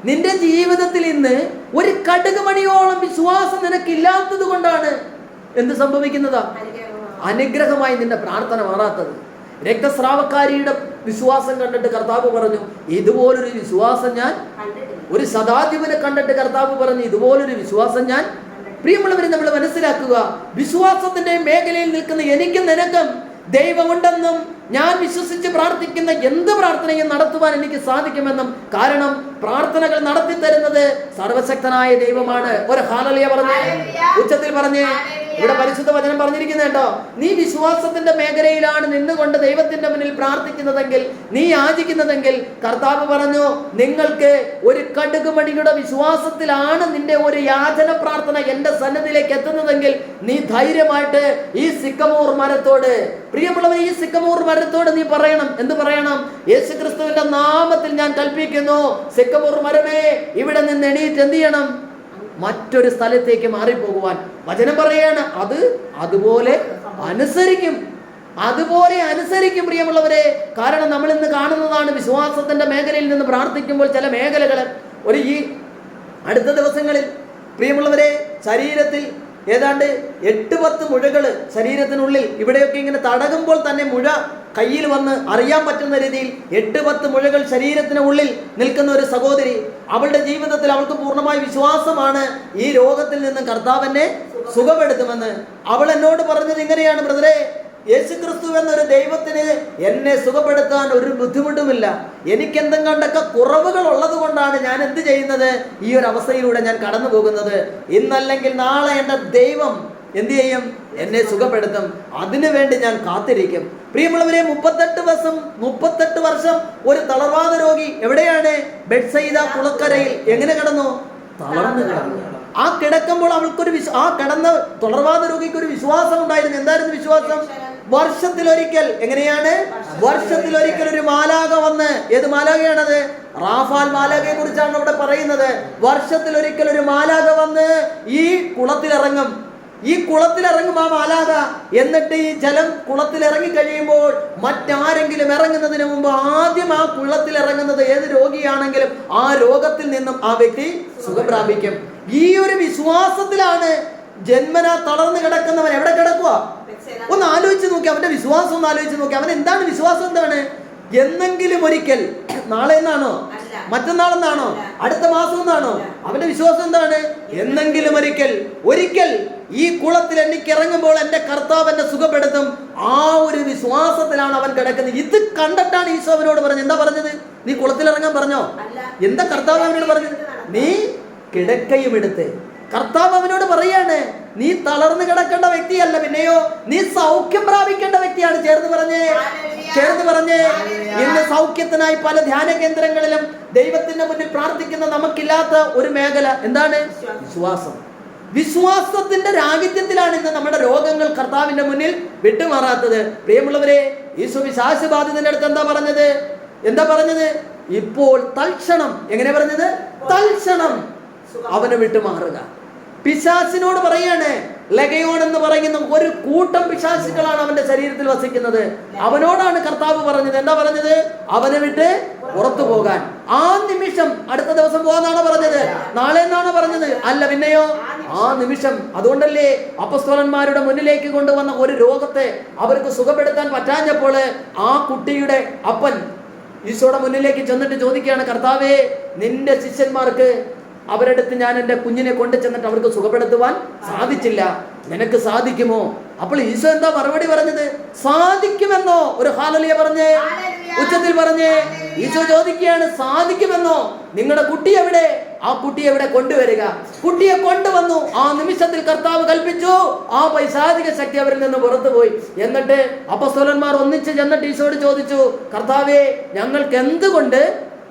നിന്റെ ജീവിതത്തിൽ ഇന്ന് ഒരു കടുക് മണിയോളം വിശ്വാസം നിനക്കില്ലാത്തത് കൊണ്ടാണ് എന്ത് സംഭവിക്കുന്നതാ? അനുഗ്രഹമായി നിന്റെ പ്രാർത്ഥന മാറാത്തത്. രക്തസ്രാവക്കാരിയുടെ വിശ്വാസം കണ്ടിട്ട് കർത്താവ് പറഞ്ഞു, ഇതുപോലൊരു വിശ്വാസം ഞാൻ, ഒരു ശതാധിപനെ കണ്ടിട്ട് കർത്താവ് പറഞ്ഞു, ഇതുപോലൊരു വിശ്വാസം ഞാൻ. പ്രിയമുള്ളവരെ, നമ്മൾ മനസ്സിലാക്കുക, വിശ്വാസത്തിന്റെ മേഖലയിൽ നിൽക്കുന്ന എനിക്കും നിനക്കും ദൈവമുണ്ടെന്നും ഞാൻ വിശ്വസിച്ച് പ്രാർത്ഥിക്കുന്ന എന്ത് പ്രാർത്ഥനയും നടത്തുവാൻ എനിക്ക് സാധിക്കുമെന്നും. കാരണം പ്രാർത്ഥനകൾ നടത്തി തരുന്നത് സർവശക്തനായ ദൈവമാണ്. ഒരു ഹാലലുയ പറഞ്ഞേ, ഉച്ചത്തിൽ പറഞ്ഞേ. ഇവിടെ പരിശുദ്ധ വചനം പറഞ്ഞിരിക്കുന്നത് കേട്ടോ, നീ വിശ്വാസത്തിന്റെ മേഖലയിലാണ് നിന്നുകൊണ്ട് ദൈവത്തിന്റെ മുന്നിൽ പ്രാർത്ഥിക്കുന്നതെങ്കിൽ, നീ യാചിക്കുന്നതെങ്കിൽ, കർത്താവ് പറഞ്ഞു, നിങ്ങൾക്ക് ഒരു കടുക് മണിയുടെ വിശ്വാസത്തിലാണ് നിന്റെ ഒരു യാചന പ്രാർത്ഥന എന്റെ സന്നിധിയിലേക്ക് എത്തുന്നതെങ്കിൽ, നീ ധൈര്യമായിട്ട് ഈ സിക്കമോർ മരത്തോട്, പ്രിയമുള്ളവർ, ഈ സിക്കമോർ മരത്തോട് നീ പറയണം. എന്ത് പറയണം? യേശുക്രിസ്തുവിന്റെ നാമത്തിൽ ഞാൻ കൽപ്പിക്കുന്നു, സിക്കമോർ മരമേ, ഇവിടെ നിന്ന് എണീറ്റ് എന്ത് ചെയ്യണം? മറ്റൊരു സ്ഥലത്തേക്ക് മാറിപ്പോകുവാൻ വചനം പറയാണ്. അത് അതുപോലെ അനുസരിക്കും, അതുപോലെ അനുസരിക്കും. പ്രിയമുള്ളവരെ, കാരണം നമ്മൾ ഇന്ന് കാണുന്നതാണ്, വിശ്വാസത്തിന്റെ മേഖലയിൽ നിന്ന് പ്രാർത്ഥിക്കുമ്പോൾ ചില മേഖലകൾ ഈ അടുത്ത ദിവസങ്ങളിൽ പ്രിയമുള്ളവരെ ശരീരത്തിൽ ഏതാണ്ട് 8-10 മുഴകൾ ശരീരത്തിനുള്ളിൽ ഇവിടെയൊക്കെ ഇങ്ങനെ തടകുമ്പോൾ തന്നെ മുഴ കയ്യിൽ വന്ന് അറിയാൻ പറ്റുന്ന രീതിയിൽ 8-10 മുഴകൾ ശരീരത്തിനുള്ളിൽ നിൽക്കുന്ന ഒരു സഹോദരി, അവളുടെ ജീവിതത്തിൽ അവൾക്ക് പൂർണ്ണമായ വിശ്വാസമാണ് ഈ രോഗത്തിൽ നിന്ന് കർത്താവിനെ സുഖപ്പെടുത്തുമെന്ന്. അവൾ എന്നോട് പറഞ്ഞത് ഇങ്ങനെയാണ്, ബ്രദറെ, യേശുക്രിസ്തു എന്നൊരു ദൈവത്തിന് എന്നെ സുഖപ്പെടുത്താൻ ഒരു ബുദ്ധിമുട്ടുമില്ല. എനിക്ക് എന്തെങ്കിലുമൊക്കെ കുറവുകൾ ഉള്ളത് കൊണ്ടാണ് ഞാൻ എന്ത് ചെയ്യുന്നത്, ഈ ഒരു അവസ്ഥയിലൂടെ ഞാൻ കടന്നു പോകുന്നത്. ഇന്നല്ലെങ്കിൽ നാളെ എൻ്റെ ദൈവം എന്ത് ചെയ്യും? എന്നെ സുഖപ്പെടുത്തും. അതിനു വേണ്ടി ഞാൻ കാത്തിരിക്കും. പ്രിയമുള്ളവരെ, 38 വർഷം ഒരു തളർവാദ രോഗി എവിടെയാണ്? ബെത്സയിദ കുളക്കരയിൽ എങ്ങനെ കിടന്നു? തളർന്നു കിടന്നു. ആ കിടക്കുമ്പോൾ അവൾക്കൊരു ആ കിടന്ന തളർവാദ രോഗിക്ക് ഒരു വിശ്വാസം ഉണ്ടായിരുന്നു. എന്തായിരുന്നു വിശ്വാസം? വർഷത്തിലൊരിക്കൽ, എങ്ങനെയാണ്? വർഷത്തിലൊരിക്കൽ ഒരു മാലാഖ വന്ന്, ഏത് മാലാഖയാണത്? റാഫാൽ മാലാഖയെ കുറിച്ചാണ് അവിടെ പറയുന്നത്. വർഷത്തിലൊരിക്കൽ ഒരു മാലാഖ വന്ന് ഈ കുളത്തിലിറങ്ങും. ഈ കുളത്തിലിറങ്ങും ആ മാലാഖ. എന്നിട്ട് ഈ ജലം കുളത്തിലിറങ്ങി കഴിയുമ്പോൾ മറ്റാരെങ്കിലും ഇറങ്ങുന്നതിന് മുമ്പ് ആദ്യം ആ കുളത്തിലിറങ്ങുന്നത് ഏത് രോഗിയാണെങ്കിലും ആ രോഗത്തിൽ നിന്നും ആ വ്യക്തി സുഖം പ്രാപിക്കും. ഈ ഒരു വിശ്വാസത്തിലാണ് ജന്മനാ തളർന്നു കിടക്കുന്നവൻ എവിടെ കിടക്കുക? ഒന്ന് ആലോചിച്ച് നോക്കി, അവന്റെ വിശ്വാസം ഒന്ന് ആലോചിച്ച് നോക്കി. അവൻ എന്താണ് വിശ്വാസം? എന്താണ്? എന്നെങ്കിലും ഒരിക്കൽ, നാളെ എന്നാണോ? മറ്റന്നാളെന്നാണോ? അടുത്ത മാസം എന്നാണോ? അവന്റെ വിശ്വാസം എന്താണ്? എന്നെങ്കിലും ഒരിക്കൽ ഈ കുളത്തിൽ എനിക്ക് ഇറങ്ങുമ്പോൾ എന്റെ കർത്താവ് എന്നെ സുഖപ്പെടുത്തും. ആ ഒരു വിശ്വാസത്തിലാണ് അവൻ കിടക്കുന്നത്. ഇത് കണ്ടിട്ടാണ് ഈശോ അവനോട് പറഞ്ഞത്. എന്താ പറഞ്ഞത്? നീ കുളത്തിലിറങ്ങാൻ പറഞ്ഞോ? എന്താ കർത്താവ് അവനോട് പറഞ്ഞത്? നീ കിടക്കയും എടുത്ത്. കർത്താവ് അവനോട് പറയാണ്, നീ തളർന്നു കിടക്കേണ്ട വ്യക്തിയല്ല, പിന്നെയോ നീ സൗഖ്യം പ്രാപിക്കേണ്ട വ്യക്തിയാണ്. ചേർന്ന് പറഞ്ഞേ. ഇന്ന് സൗഖ്യത്തിനായി പല ധ്യാന കേന്ദ്രങ്ങളിലും ദൈവത്തിന്റെ മുന്നിൽ പ്രാർത്ഥിക്കുന്ന നമുക്കില്ലാത്ത ഒരു മേഖല എന്താണ്? വിശ്വാസം. വിശ്വാസത്തിന്റെ രാഹിത്യത്തിലാണ് ഇന്ന് നമ്മുടെ രോഗങ്ങൾ കർത്താവിന്റെ മുന്നിൽ വിട്ടുമാറാത്തത്. പ്രിയമുള്ളവരെ, ഈശോ പിശാചബാധിതന്റെ അടുത്ത് എന്താ പറഞ്ഞത്? ഇപ്പോൾ തൽക്ഷണം, എങ്ങനെ പറഞ്ഞത്? തൽക്ഷണം അവനെ വിട്ടുമാറുക. പിശാചിനോട് പറയാണ്, ലഗയോൺ എന്ന് പറയുന്ന ഒരു കൂട്ടം പിശാചുക്കളാണ് അവന്റെ ശരീരത്തിൽ വസിക്കുന്നത്. അവനോടാണ് കർത്താവ് പറഞ്ഞത്. എന്താ പറഞ്ഞത്? അവനെ വിട്ട് പുറത്തു പോകാൻ. ആ നിമിഷം, അടുത്ത ദിവസം പോകാന്നാണ് പറഞ്ഞത്? നാളെ എന്നാണ് പറഞ്ഞത്? അല്ല, പിന്നെയോ ആ നിമിഷം. അതുകൊണ്ടല്ലേ അപ്പോസ്തലന്മാരുടെ മുന്നിലേക്ക് കൊണ്ടുവന്ന ഒരു രോഗത്തെ അവർക്ക് സുഖപ്പെടുത്താൻ പറ്റാഞ്ഞപ്പോൾ ആ കുട്ടിയുടെ അപ്പൻ ഈശോയുടെ മുന്നിലേക്ക് ചെന്നിട്ട് ചോദിക്കുകയാണ്, കർത്താവേ, നിന്റെ ശിഷ്യന്മാർക്ക് അവരടുത്ത് ഞാൻ എൻ്റെ കുഞ്ഞിനെ കൊണ്ടു ചെന്നിട്ട് അവർക്ക് സുഖപ്പെടുത്തുവാൻ സാധിച്ചില്ല, നിനക്ക് സാധിക്കുമോ? അപ്പോൾ ഈശോ എന്താ മറുപടി പറഞ്ഞത്? സാധിക്കുമെന്നോ? ഒരു ഹല്ലേലൂയ പറഞ്ഞേ, ഉച്ചത്തിൽ പറഞ്ഞേ. ഈശോ ചോദിക്കുകയാണ്, സാധിക്കുമെന്നോ? നിങ്ങളുടെ കുട്ടി എവിടെ? ആ കുട്ടിയെ എവിടെ കൊണ്ടുവരിക. കുട്ടിയെ കൊണ്ടുവന്നു. ആ നിമിഷത്തിൽ കർത്താവ് കൽപ്പിച്ചു, ആ പൈശാചിക ശക്തി അവരിൽ നിന്ന് പുറത്തുപോയി. എന്നിട്ട് അപ്പോസ്തലന്മാർ ഒന്നിച്ച് ചെന്നിട്ട് ഈശോയോട് ചോദിച്ചു, കർത്താവേ, ഞങ്ങൾക്ക് എന്തുകൊണ്ട്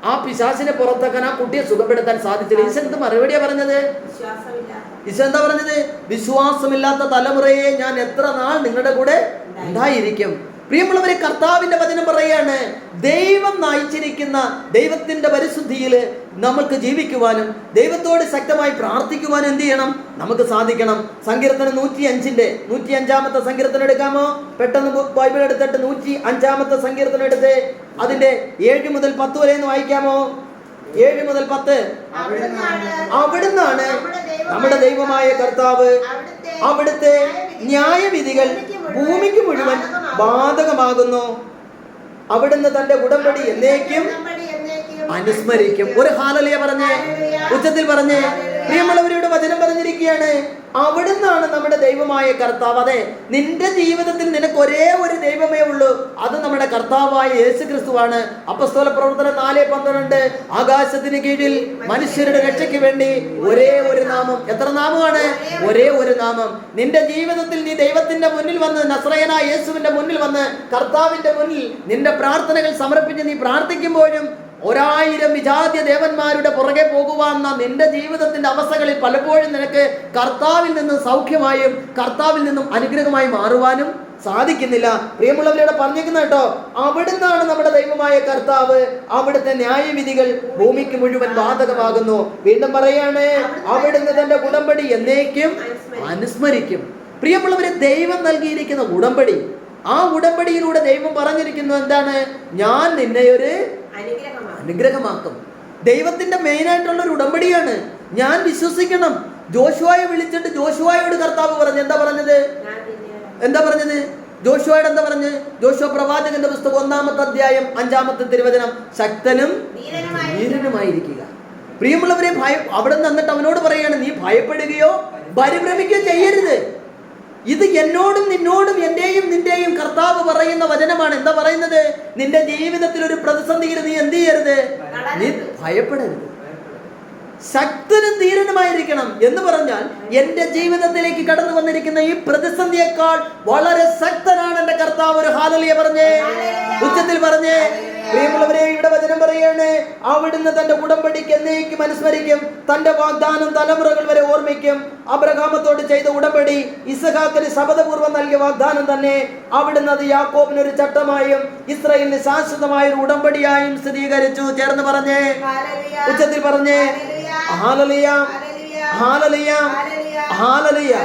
ആ പിശാചിനെ പുറത്താക്കാൻ, ആ കുട്ടിയെ സുഖപ്പെടുത്താൻ സാധിച്ചില്ല? ഈശോ എന്ത് മറുപടിയാ പറഞ്ഞത്? ഈശോ എന്താ പറഞ്ഞത്? വിശ്വാസമില്ലാത്ത തലമുറയെ ഞാൻ എത്ര നാൾ നിങ്ങളുടെ കൂടെ ഉണ്ടായിരിക്കും. പ്രിയമുള്ളവരെ, കർത്താവിന്റെ വചനം പറയാണ്, ദൈവം നയിച്ചിരിക്കുന്ന ദൈവത്തിന്റെ പരിശുദ്ധിയിൽ നമുക്ക് ജീവിക്കുവാനും ദൈവത്തോട് ശക്തമായി പ്രാർത്ഥിക്കുവാനും എന്ത് ചെയ്യണം? നമുക്ക് സാധിക്കണം. സങ്കീർത്തനം 105 സങ്കീർത്തനം എടുക്കാമോ? പെട്ടെന്ന് ബൈബിൾ എടുത്തിട്ട് 105 സങ്കീർത്തനം എടുത്ത് അതിന്റെ 7 മുതൽ 10 വരെ ഒന്ന് വായിക്കാമോ? 7 മുതൽ 10. അവിടുന്നാണ് നമ്മുടെ ദൈവമായ കർത്താവ്, അവിടുത്തെ ന്യായവിധികൾ ഭൂമിക്ക് മുഴുവൻ ബാധകമാകുന്നു. അവിടുന്ന് തന്റെ ഉടമ്പടി എന്നേക്കും അനുസ്മരിക്കും. ഒരു ഹല്ലേലൂയ പറഞ്ഞേ, ഉച്ചത്തിൽ പറഞ്ഞേ. പ്രിയമുള്ളവരുടെ വചനം പറഞ്ഞിരിക്കുകയാണ്, അവിടുന്നാണ് നമ്മുടെ ദൈവമായ കർത്താവ്. അതെ, നിന്റെ ജീവിതത്തിൽ നിനക്ക് ഒരേ ഒരു ദൈവമേ ഉള്ളൂ, അത് നമ്മുടെ കർത്താവായ യേശു ക്രിസ്തുവാണ്. അപ്പോസ്തല പ്രവർത്തനം 4:12, ആകാശത്തിന് കീഴിൽ മനുഷ്യരുടെ രക്ഷയ്ക്ക് വേണ്ടി ഒരേ ഒരു നാമം. എത്ര നാമമാണ്? ഒരേ ഒരു നാമം. നിന്റെ ജീവിതത്തിൽ നീ ദൈവത്തിന്റെ മുന്നിൽ വന്ന്, നസ്രയനായ യേശുവിന്റെ മുന്നിൽ വന്ന്, കർത്താവിന്റെ മുന്നിൽ നിന്റെ പ്രാർത്ഥനകൾ സമർപ്പിച്ച് നീ പ്രാർത്ഥിക്കുമ്പോഴും 1000 വിജാത്യ ദേവന്മാരുടെ പുറകെ പോകുവാന്ന നിന്റെ ജീവിതത്തിന്റെ അവസ്ഥകളിൽ പലപ്പോഴും നിനക്ക് കർത്താവിൽ നിന്നും സൗഖ്യമായും കർത്താവിൽ നിന്നും അനുഗ്രഹമായി മാറുവാനും സാധിക്കുന്നില്ല. പ്രിയമുള്ളവരോട് പറഞ്ഞേക്കുന്ന കേട്ടോ, അവിടുന്നാണ് നമ്മുടെ ദൈവമായ കർത്താവ്, അവിടുത്തെ ന്യായവിധികൾ ഭൂമിക്ക് മുഴുവൻ ബാധകമാകുന്നു. വീണ്ടും പറയാണ്, അവിടുന്ന് തന്റെ ഉടമ്പടി എന്നേക്കും അനുസ്മരിക്കും. പ്രിയമുള്ളവരെ, ദൈവം നൽകിയിരിക്കുന്ന ഉടമ്പടി, ആ ഉടമ്പടിയിലൂടെ ദൈവം പറഞ്ഞിരിക്കുന്നത് എന്താണ്? ഞാൻ നിന്നെ ഒരു അനുഗ്രഹമാക്കും. ദൈവത്തിന്റെ മെയിൻ ആയിട്ടുള്ള ഒരു ഉടമ്പടിയാണ്. ഞാൻ വിശ്വസിക്കണം. ജോഷുവയെ വിളിച്ചിട്ട് ജോഷുവയോട് കർത്താവ് പറഞ്ഞു, എന്താ പറഞ്ഞത്? ജോഷുവയോട് എന്താ പറഞ്ഞത്? ജോഷുവ പ്രവാചകന്റെ പുസ്തകം 1-ാമത്തെ അധ്യായം 5-ാമത്തെ തിരുവചനം, ശക്തനും ധീരനുമായിരിക്കുക. പ്രിയമുള്ളവരെ, അവിടെ നിന്നിട്ട് അവനോട് പറയാണ്, നീ ഭയപ്പെടുകയോ പരിഭ്രമിക്കുകയോ ചെയ്യരുത്. ഇത് എന്നോടും നിന്നോടും എന്റെയും നിന്റെയും കർത്താവ് പറയുന്ന വചനമാണ്. എന്താ പറയുന്നത്? നിന്റെ ജീവിതത്തിൽ ഒരു പ്രതിസന്ധിയിൽ നീ എന്ത് ചെയ്യരുത്? നീ ഭയപ്പെടരുത്. ശക്തനും ധീരനുമായിരിക്കണം എന്ന് പറഞ്ഞാൽ, എന്റെ ജീവിതത്തിലേക്ക് കടന്നു വന്നിരിക്കുന്ന ഈ പ്രതിസന്ധിയേക്കാൾ വളരെ ശക്തനാണ് എന്റെ കർത്താവ്. ഒരു ഹല്ലേലൂയ പറഞ്ഞേ, ഉച്ചത്തിൽ പറഞ്ഞേ. പ്രിയമുള്ളവരെ, ഇവിടെ വചനം പറയാണ്, അവിടുന്ന് തന്റെ ഉടമ്പടിക്ക് എന്നേക്കും അനുസ്മരിക്കും, തന്റെ വാഗ്ദാനം തലമുറകൾ വരെ ഓർമ്മിക്കും. അബ്രഹാമത്തോട് ചെയ്ത ഉടമ്പടി ഇസ്ഹാക്കിന് ശപഥപൂർവ്വം നൽകിയ വാഗ്ദാനം തന്നെ അവിടുന്ന് അത് യാക്കോബിന് ഒരു ചട്ടമായും ഇസ്രായേലിന് ശാശ്വതമായ ഒരു ഉടമ്പടിയായും സ്ഥിരീകരിച്ചു. ചേർന്ന് പറഞ്ഞേ, ഉച്ചത്തിൽ പറഞ്ഞേ, ഹല്ലേലൂയ, ഹല്ലേലൂയ, ഹല്ലേലൂയ.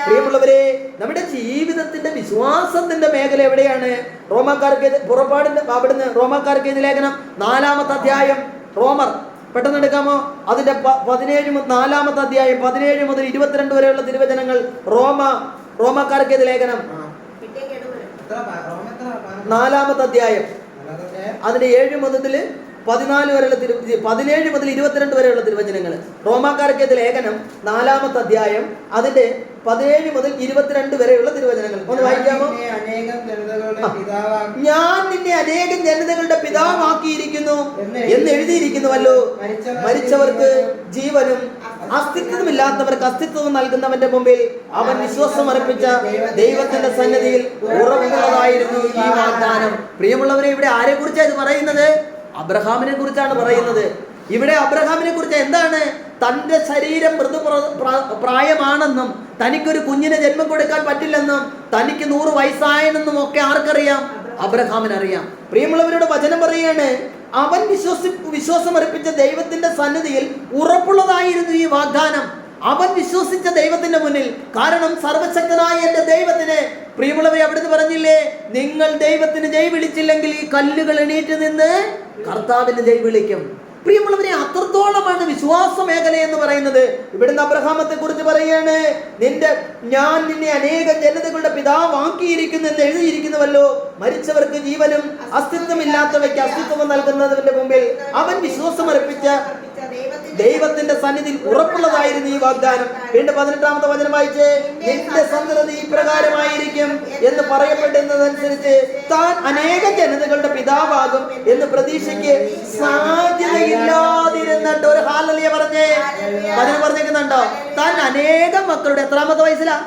പ്രിയമുള്ളവരെ, നമ്മുടെ ജീവിതത്തിന്റെ വിശ്വാസത്തിന്റെ മേഖല എവിടെയാണ്? റോമാക്കാർക്ക് ലേഖനം 4-ാമത്തെ അധ്യായം, റോമർ പെട്ടെന്ന് എടുക്കാമോ? അതിന്റെ 4-ാമത്തെ അധ്യായം 17 മുതൽ 22 വരെയുള്ള തിരുവചനങ്ങൾ. റോമാക്കാർക്ക് ലേഖനം 4-ാമത്തെ അധ്യായം അതിന്റെ 7 മുതൽ 14 വരെയുള്ള 17 മുതൽ 22 വരെയുള്ള തിരുവചനങ്ങൾ. റോമാക്കാർക്ക് ലേഖനം 4-ാമത്തെ അധ്യായം അതിന്റെ 17 മുതൽ 22 വരെയുള്ള തിരുവചനങ്ങൾ ഒന്ന് വായിക്കാമോ? ഞാൻ നിന്നെ അനേകം ജനതകളുടെ പിതാവാക്കിയിരിക്കുന്നു എന്ന് എഴുതിയിരിക്കുന്നുവല്ലോ. മരിച്ചവർക്ക് ജീവനും അസ്തിത്വമില്ലാത്തവർക്ക് അസ്തിത്വം നൽകുന്നവന്റെ മുമ്പിൽ അവൻ വിശ്വാസം അർപ്പിച്ച ദൈവത്തിന്റെ സന്നിധിയിൽ ഉറപ്പുള്ളതായിരുന്നു ഈ വാഗ്ദാനം. പ്രിയമുള്ളവരെ, ഇവിടെ ആരെ കുറിച്ചാണ് ഇത് പറയുന്നത്? അബ്രഹാമിനെ കുറിച്ചാണ് പറയുന്നത്. ഇവിടെ അബ്രഹാമിനെ കുറിച്ച് എന്താണ്? തന്റെ ശരീരം മൃദു പ്രായമാണെന്നും തനിക്കൊരു കുഞ്ഞിന് ജന്മം കൊടുക്കാൻ പറ്റില്ലെന്നും തനിക്ക് 100 വയസ്സായെന്നും ഒക്കെ ആർക്കറിയാം? അബ്രഹാമിനറിയാം. പ്രിയമുള്ളവരുടെ വചനം പറയാണ്, അവൻ വിശ്വാസം അർപ്പിച്ച ദൈവത്തിന്റെ സന്നിധിയിൽ ഉറപ്പുള്ളതായിരുന്നു ഈ വാഗ്ദാനം. അവൻ വിശ്വസിച്ച ദൈവത്തിന്റെ മുന്നിൽ. കാരണം സർവശക്തനായ എന്റെ ദൈവത്തിന്, പ്രിയമുള്ളവരെ, അവിടുന്ന് പറഞ്ഞില്ലേ, നിങ്ങൾ ദൈവത്തിന് ജയ് വിളിച്ചില്ലെങ്കിൽ ഈ കല്ലുകൾ എണീറ്റ് നിന്ന് കർത്താവിന് ജയ് വിളിക്കും. പ്രിയമുള്ളവരെ, അത്രത്തോളമാണ് വിശ്വാസ മേഖല എന്ന് പറയുന്നത്. ഇവിടുന്ന് അബ്രഹാമത്തെ കുറിച്ച് പറയാണ്, ഞാൻ നിന്നെ അനേകം ജനതകളുടെ പിതാവാക്കിയിരിക്കുന്നു എന്ന് എഴുതിയിരിക്കുന്നുവല്ലോ. മരിച്ചവർക്ക് ജീവനും അസ്തിത്വമില്ലാത്തവയ്ക്ക് അസ്തിത്വം നൽകുന്നതിന്റെ മുമ്പിൽ അവൻ വിശ്വാസം അർപ്പിച്ച ദൈവത്തിന്റെ സന്നിധിയിൽ ഉറപ്പുള്ളതായിരുന്നു ഈ വാഗ്ദാനം. വീണ്ടും 18-ാമത്തെ വചനം വായിച്ചേ. നിന്റെ സന്തതി ഇപ്രകാരമായിരിക്കും എന്ന് പറയപ്പെടുന്നതനുസരിച്ച് താൻ അനേക ജനതകളുടെ പിതാവാകും എന്ന് പ്രതീക്ഷയ്ക്ക് സാധ്യതയില്ലാതിരുന്നിട്ട് ഒരു ഹാലലിയ പറഞ്ഞേ. വചനം പറഞ്ഞേക്കുന്നുണ്ടോ? താൻ അനേകം മക്കളുടെ എത്രാമത്തെ വയസ്സിലാ?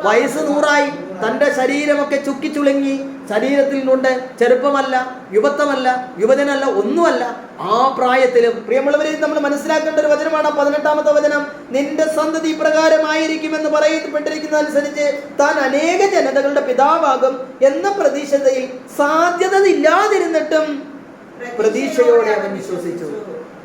വയസ്സ് 100ആയി. തന്റെ ശരീരമൊക്കെ ചുക്കിച്ചുളുങ്ങി. ശരീരത്തിൽ കൊണ്ട് ചെറുപ്പമല്ല, യുവത്വമല്ല, യുവജനല്ല, ഒന്നുമല്ല. ആ പ്രായത്തിലും പ്രിയമുള്ളവരെ നമ്മൾ മനസ്സിലാക്കേണ്ട ഒരു വചനമാണ് 18-ാമത്തെ വചനം. നിന്റെ സന്തതി പ്രകാരമായിരിക്കുമെന്ന് പറയപ്പെട്ടിരിക്കുന്നതനുസരിച്ച് താൻ അനേക ജനതകളുടെ പിതാവാകും എന്ന പ്രതീക്ഷതയിൽ സാധ്യത ഇല്ലാതിരുന്നിട്ടും പ്രതീക്ഷയോടെ അവൻ വിശ്വസിച്ചു.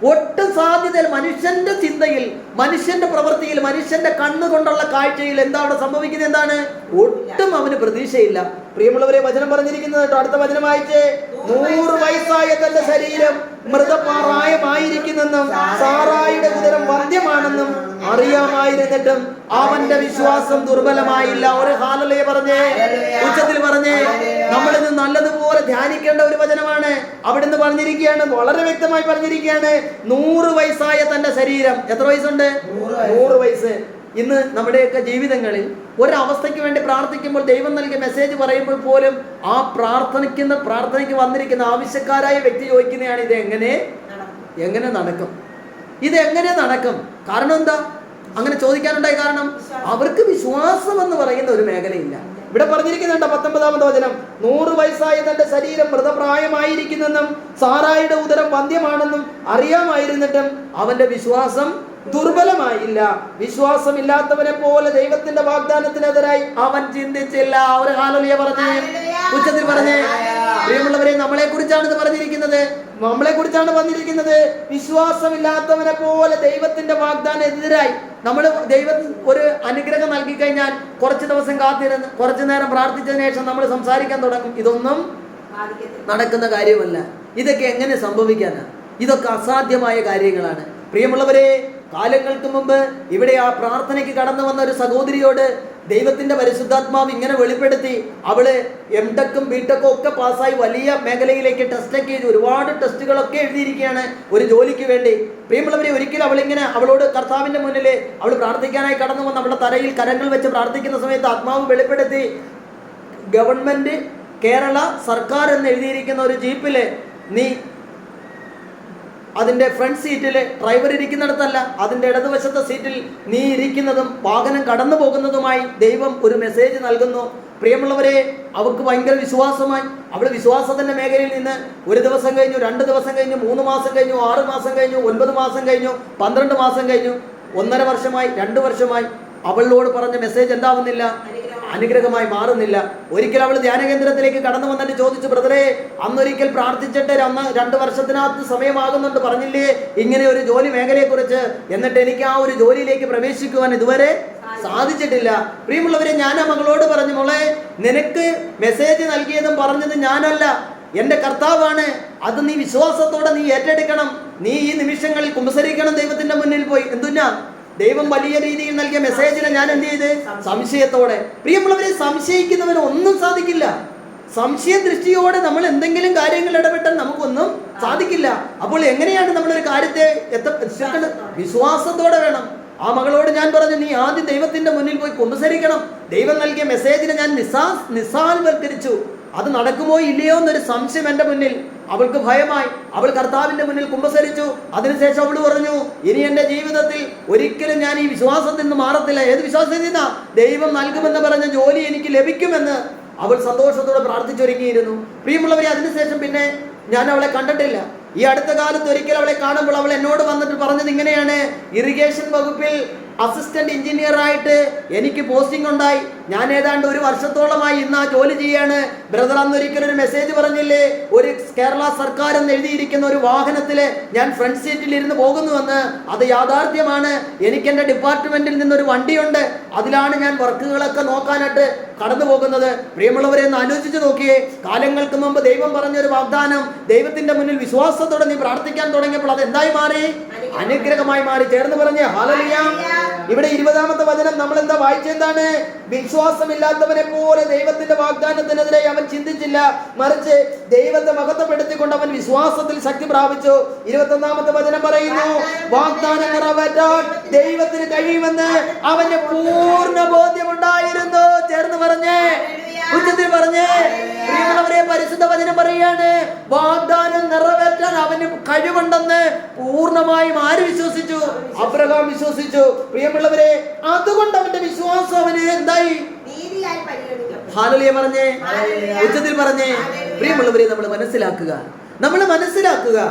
ഒട്ടും സാധ്യത മനുഷ്യന്റെ ചിന്തയിൽ, മനുഷ്യന്റെ പ്രവൃത്തിയിൽ, മനുഷ്യന്റെ കണ്ണുകൊണ്ടുള്ള കാഴ്ചയിൽ എന്താ അവിടെ സംഭവിക്കുന്നത്? എന്താണ്? ഒട്ടും അവന് പ്രതീക്ഷയില്ല. പ്രിയമുള്ളവരെ, വചനം പറഞ്ഞിരിക്കുന്നത് കേട്ടോ. അടുത്ത വചനം വായിച്ചേ. 100 വയസ്സായ തന്റെ ശരീരം മൃതപ്രായമായിരിക്കുന്നെന്നും സാറായിയുടെ ഉദരം വന്ധ്യമാണെന്നും അറിയാമായിരുന്നിട്ടും അവന്റെ വിശ്വാസം ദുർബലമായില്ല. ഒരു ഹാലലയെ പറഞ്ഞേ, ഉച്ചത്തിൽ പറഞ്ഞേ. നമ്മളിത് നല്ലതുപോലെ ധ്യാനിക്കേണ്ട ഒരു വചനമാണ്. അവിടുന്ന് പറഞ്ഞിരിക്കുകയാണ്, വളരെ വ്യക്തമായി പറഞ്ഞിരിക്കുകയാണ്, 100 വയസ്സായ തന്റെ ശരീരം. എത്ര വയസ്സുണ്ട്? 100 വയസ്സ്. ഇന്ന് നമ്മുടെയൊക്കെ ജീവിതങ്ങളിൽ ഒരവസ്ഥയ്ക്ക് വേണ്ടി പ്രാർത്ഥിക്കുമ്പോൾ ദൈവം നൽകിയ മെസ്സേജ് പറയുമ്പോൾ പോലും ആ പ്രാർത്ഥനയ്ക്ക് വന്നിരിക്കുന്ന ആവശ്യക്കാരായ വ്യക്തി ചോദിക്കുന്നതാണ്, ഇത് എങ്ങനെ നടക്കും? ഇതെങ്ങനെ നടക്കും? കാരണം എന്താ അങ്ങനെ ചോദിക്കാനുണ്ടായ കാരണം? അവർക്ക് വിശ്വാസം എന്ന് പറയുന്ന ഒരു മേഖലയില്ല. ഇവിടെ പറഞ്ഞിരിക്കുന്നുണ്ട് 19-ാമത്തെ വചനം. 100 വയസ്സായ തന്റെ ശരീരം മൃതപ്രായമായിരിക്കുന്നെന്നും സാറായിയുടെ ഉദരം വന്ധ്യമാണെന്നും അറിയാമായിരുന്നിട്ടും അവന്റെ വിശ്വാസം ദുർബലമായില്ല. വിശ്വാസമില്ലാത്തവനെ പോലെ ദൈവത്തിന്റെ വാഗ്ദാനത്തിനെതിരായി അവൻ ചിന്തിച്ചില്ല. ഒരു ഹാലലിയ പറഞ്ഞേ, ഉച്ചത്തിൽ പറഞ്ഞേ. പ്രിയമുള്ളവരെ, നമ്മളെ കുറിച്ചാണ് ഇത് പറഞ്ഞിരിക്കുന്നത്. നമ്മളെ കുറിച്ചാണ് പറഞ്ഞിരിക്കുന്നത്. വിശ്വാസമില്ലാത്തവനെ പോലെ ദൈവത്തിന്റെ വാഗ്ദാനത്തിനെതിരായി നമ്മൾ ദൈവം ഒരു അനുഗ്രഹം നൽകി കഴിഞ്ഞാൽ കുറച്ച് ദിവസം കാത്തിരുന്ന് കുറച്ചു നേരം പ്രാർത്ഥിച്ചതിന് ശേഷം നമ്മൾ സംസാരിക്കാൻ തുടങ്ങും. ഇതൊന്നും നടക്കുന്ന കാര്യമല്ല. ഇതൊക്കെ എങ്ങനെ സംഭവിക്കാനാണ്? ഇതൊക്കെ അസാധ്യമായ കാര്യങ്ങളാണ്. പ്രിയമുള്ളവരെ, കാലങ്ങൾക്ക് മുമ്പ് ഇവിടെ ആ പ്രാർത്ഥനയ്ക്ക് കടന്നു വന്ന ഒരു സഹോദരിയോട് ദൈവത്തിന്റെ പരിശുദ്ധാത്മാവ് ഇങ്ങനെ വെളിപ്പെടുത്തി. അവള് M.Tech-ഉം B.Tech-ഉം ഒക്കെ പാസ്സായി വലിയ മേഖലയിലേക്ക് ടെസ്റ്റൊക്കെ ചെയ്ത് ഒരുപാട് ടെസ്റ്റുകളൊക്കെ എഴുതിയിരിക്കുകയാണ് ഒരു ജോലിക്ക് വേണ്ടി. പ്രിയമുള്ളവരെ, ഒരിക്കലും അവളോട് കർത്താവിന്റെ മുന്നിൽ അവൾ പ്രാർത്ഥിക്കാനായി കടന്നു വന്ന് അവളുടെ തലയിൽ കരങ്ങൾ വെച്ച് പ്രാർത്ഥിക്കുന്ന സമയത്ത് ആത്മാവ് വെളിപ്പെടുത്തി, ഗവൺമെന്റ് കേരള സർക്കാർ എന്ന് എഴുതിയിരിക്കുന്ന ഒരു ജീപ്പില് നീ അതിൻ്റെ ഫ്രണ്ട് സീറ്റിൽ ഡ്രൈവർ ഇരിക്കുന്നിടത്തല്ല, അതിൻ്റെ ഇടതുവശത്തെ സീറ്റിൽ നീ ഇരിക്കുന്നതും വാഹനം കടന്നു പോകുന്നതുമായി ദൈവം ഒരു മെസ്സേജ് നൽകുന്നു. പ്രിയമുള്ളവരെ, അവൾക്ക് ഭയങ്കര വിശ്വാസമായി. അവൾ വിശ്വാസത്തിൻ്റെ മേഖലയിൽ നിന്ന് 1 ദിവസം കഴിഞ്ഞു, 2 ദിവസം കഴിഞ്ഞു, 3 മാസം കഴിഞ്ഞു, 6 മാസം കഴിഞ്ഞു, 9 മാസം കഴിഞ്ഞു, 12 മാസം കഴിഞ്ഞു, 1.5 വർഷമായി, 2 വർഷമായി. അവളോട് പറഞ്ഞ മെസ്സേജ് എന്താവുന്നില്ല? അനുഗ്രഹമായി മാറുന്നില്ല. ഒരിക്കൽ അവൾ ധ്യാനകേന്ദ്രത്തിലേക്ക് കടന്നു വന്നിട്ട് ചോദിച്ചു, ബ്രദറെ, അന്നൊരിക്കൽ പ്രാർത്ഥിച്ചിട്ട് 2 വർഷത്തിനകത്ത് സമയമാകുന്നുണ്ട് പറഞ്ഞില്ലേ ഇങ്ങനെ ഒരു ജോലി മേഖലയെക്കുറിച്ച്, എന്നിട്ട് എനിക്ക് ആ ഒരു ജോലിയിലേക്ക് പ്രവേശിക്കുവാൻ ഇതുവരെ സാധിച്ചിട്ടില്ല. പ്രിയമുള്ളവരെ, ഞാൻ ആ മകളോട് പറഞ്ഞു, മോളെ, നിനക്ക് മെസ്സേജ് നൽകിയതും പറഞ്ഞത് ഞാനല്ല, എൻ്റെ കർത്താവാണ്. അത് നീ വിശ്വാസത്തോടെ നീ ഏറ്റെടുക്കണം. നീ ഈ നിമിഷങ്ങളിൽ കുമ്പസരിക്കണം ദൈവത്തിന്റെ മുന്നിൽ പോയി. എന്തുന്നാ ദൈവം വലിയ രീതിയിൽ നൽകിയ മെസ്സേജിനെ ഞാൻ എന്ത് ചെയ്ത്? സംശയത്തോടെ. പ്രിയമുള്ളവരെ, സംശയിക്കുന്നവന് ഒന്നും സാധിക്കില്ല. സംശയ ദൃഷ്ടിയോടെ നമ്മൾ എന്തെങ്കിലും കാര്യങ്ങൾ ഇടപെട്ടാൽ നമുക്കൊന്നും സാധിക്കില്ല. അപ്പോൾ എങ്ങനെയാണ് നമ്മളൊരു കാര്യത്തെ വിശ്വാസത്തോടെ വേണം. ആ മകളോട് ഞാൻ പറഞ്ഞു, നീ ആദ്യം ദൈവത്തിന്റെ മുന്നിൽ പോയി കുമ്പസരിക്കണം. ദൈവം നൽകിയ മെസ്സേജിനെ ഞാൻ നിസ്സാരവൽക്കരിച്ചു. അത് നടക്കുമോ ഇല്ലയോ എന്നൊരു സംശയം എൻ്റെ മുന്നിൽ. അവൾക്ക് ഭയമായി. അവൾ കർത്താവിന്റെ മുന്നിൽ കുമ്പസരിച്ചു. അതിനുശേഷം അവൾ പറഞ്ഞു, ഇനി എൻ്റെ ജീവിതത്തിൽ ഒരിക്കലും ഞാൻ ഈ വിശ്വാസത്തിൽ നിന്ന് മാറത്തില്ല. ഏത് വിശ്വാസത്തിൽ നിന്നാ? ദൈവം നൽകുമെന്ന് പറഞ്ഞ ജോലി എനിക്ക് ലഭിക്കുമെന്ന് അവൾ സന്തോഷത്തോടെ പ്രാർത്ഥിച്ചൊരുങ്ങിയിരുന്നു. പ്രിയമുള്ളവരെ, അതിനുശേഷം പിന്നെ ഞാൻ അവളെ കണ്ടിട്ടില്ല. ഈ അടുത്ത കാലത്ത് ഒരിക്കൽ അവളെ കാണുമ്പോൾ അവൾ എന്നോട് വന്നിട്ട് പറഞ്ഞത് ഇങ്ങനെയാണ്, ഇറിഗേഷൻ വകുപ്പിൽ അസിസ്റ്റന്റ് എഞ്ചിനീയർ ആയിട്ട് എനിക്ക് പോസ്റ്റിംഗ് ഉണ്ടായി. ഞാൻ ഏതാണ്ട് 1 വർഷത്തോളമായി ഇന്ന് ആ ജോലി ചെയ്യാണ്. ബ്രദർ, അന്നൊരിക്കൽ ഒരു മെസ്സേജ് പറഞ്ഞില്ലേ, ഒരു കേരള സർക്കാർ എന്ന് എഴുതിയിരിക്കുന്ന ഒരു വാഹനത്തില് ഞാൻ ഫ്രണ്ട് സീറ്റിൽ ഇരുന്ന് പോകുന്നുവെന്ന്. അത് യാഥാർത്ഥ്യമാണ്. എനിക്ക് എൻ്റെ ഡിപ്പാർട്ട്മെന്റിൽ നിന്നൊരു വണ്ടിയുണ്ട്. അതിലാണ് ഞാൻ വർക്കുകളൊക്കെ നോക്കാനായിട്ട് കടന്നു പോകുന്നത്. പ്രിയമുള്ളവരെ, ഒന്ന് ആലോചിച്ച് നോക്കിയേ. കാലങ്ങൾക്ക് മുമ്പ് ദൈവം പറഞ്ഞൊരു വാഗ്ദാനം ദൈവത്തിന്റെ മുന്നിൽ വിശ്വാസത്തോടെ നീ പ്രാർത്ഥിക്കാൻ തുടങ്ങിയപ്പോൾ അത് എന്തായി മാറി? അനുഗ്രഹമായി മാറി. ചേർന്ന് പറഞ്ഞേ ഹല്ലേലൂയ. ഇവിടെ 20-ാമത്തെ വചനം നമ്മൾ എന്താ വായിച്ചെന്താണ്? വിശ്വാസമില്ലാത്തവനെ പോലെ ദൈവത്തിന്റെ വാഗ്ദാനത്തിനെതിരെ അവൻ ചിന്തിച്ചില്ല, മറിച്ച് ദൈവത്തെ മഹത്വപ്പെടുത്തിക്കൊണ്ട് അവൻ വിശ്വാസത്തിൽ ശക്തി പ്രാപിച്ചു. 21-ാമത്തെ വചനം പറയുന്നു, വാഗ്ദാനം നിറവേറ്റാൻ ദൈവത്തിന് കഴിയുമെന്ന് അവന് പൂർണ്ണ ബോധ്യമുണ്ടായിരുന്നു. ചേർന്ന് പറഞ്ഞേ, ഉച്ചത്തിൽ പറഞ്ഞേ. പ്രിയമുള്ളവരെ, പരിശുദ്ധ വചനം പറയാണ്, വാഗ്ദാനം നിറവേറ്റാൻ അവന് കഴിവുണ്ടെന്ന് പൂർണ്ണമായും ആര് വിശ്വസിച്ചു? അബ്രഹാം വിശ്വസിച്ചു. പ്രിയമുള്ളവരെ, അതുകൊണ്ട് അവന്റെ വിശ്വാസം അവന് എന്തായി? ഹല്ലേലൂയ പറഞ്ഞേ, ഉച്ചത്തിൽ പറഞ്ഞേ. പ്രിയമുള്ളവരെ, നമ്മൾ മനസ്സിലാക്കുക.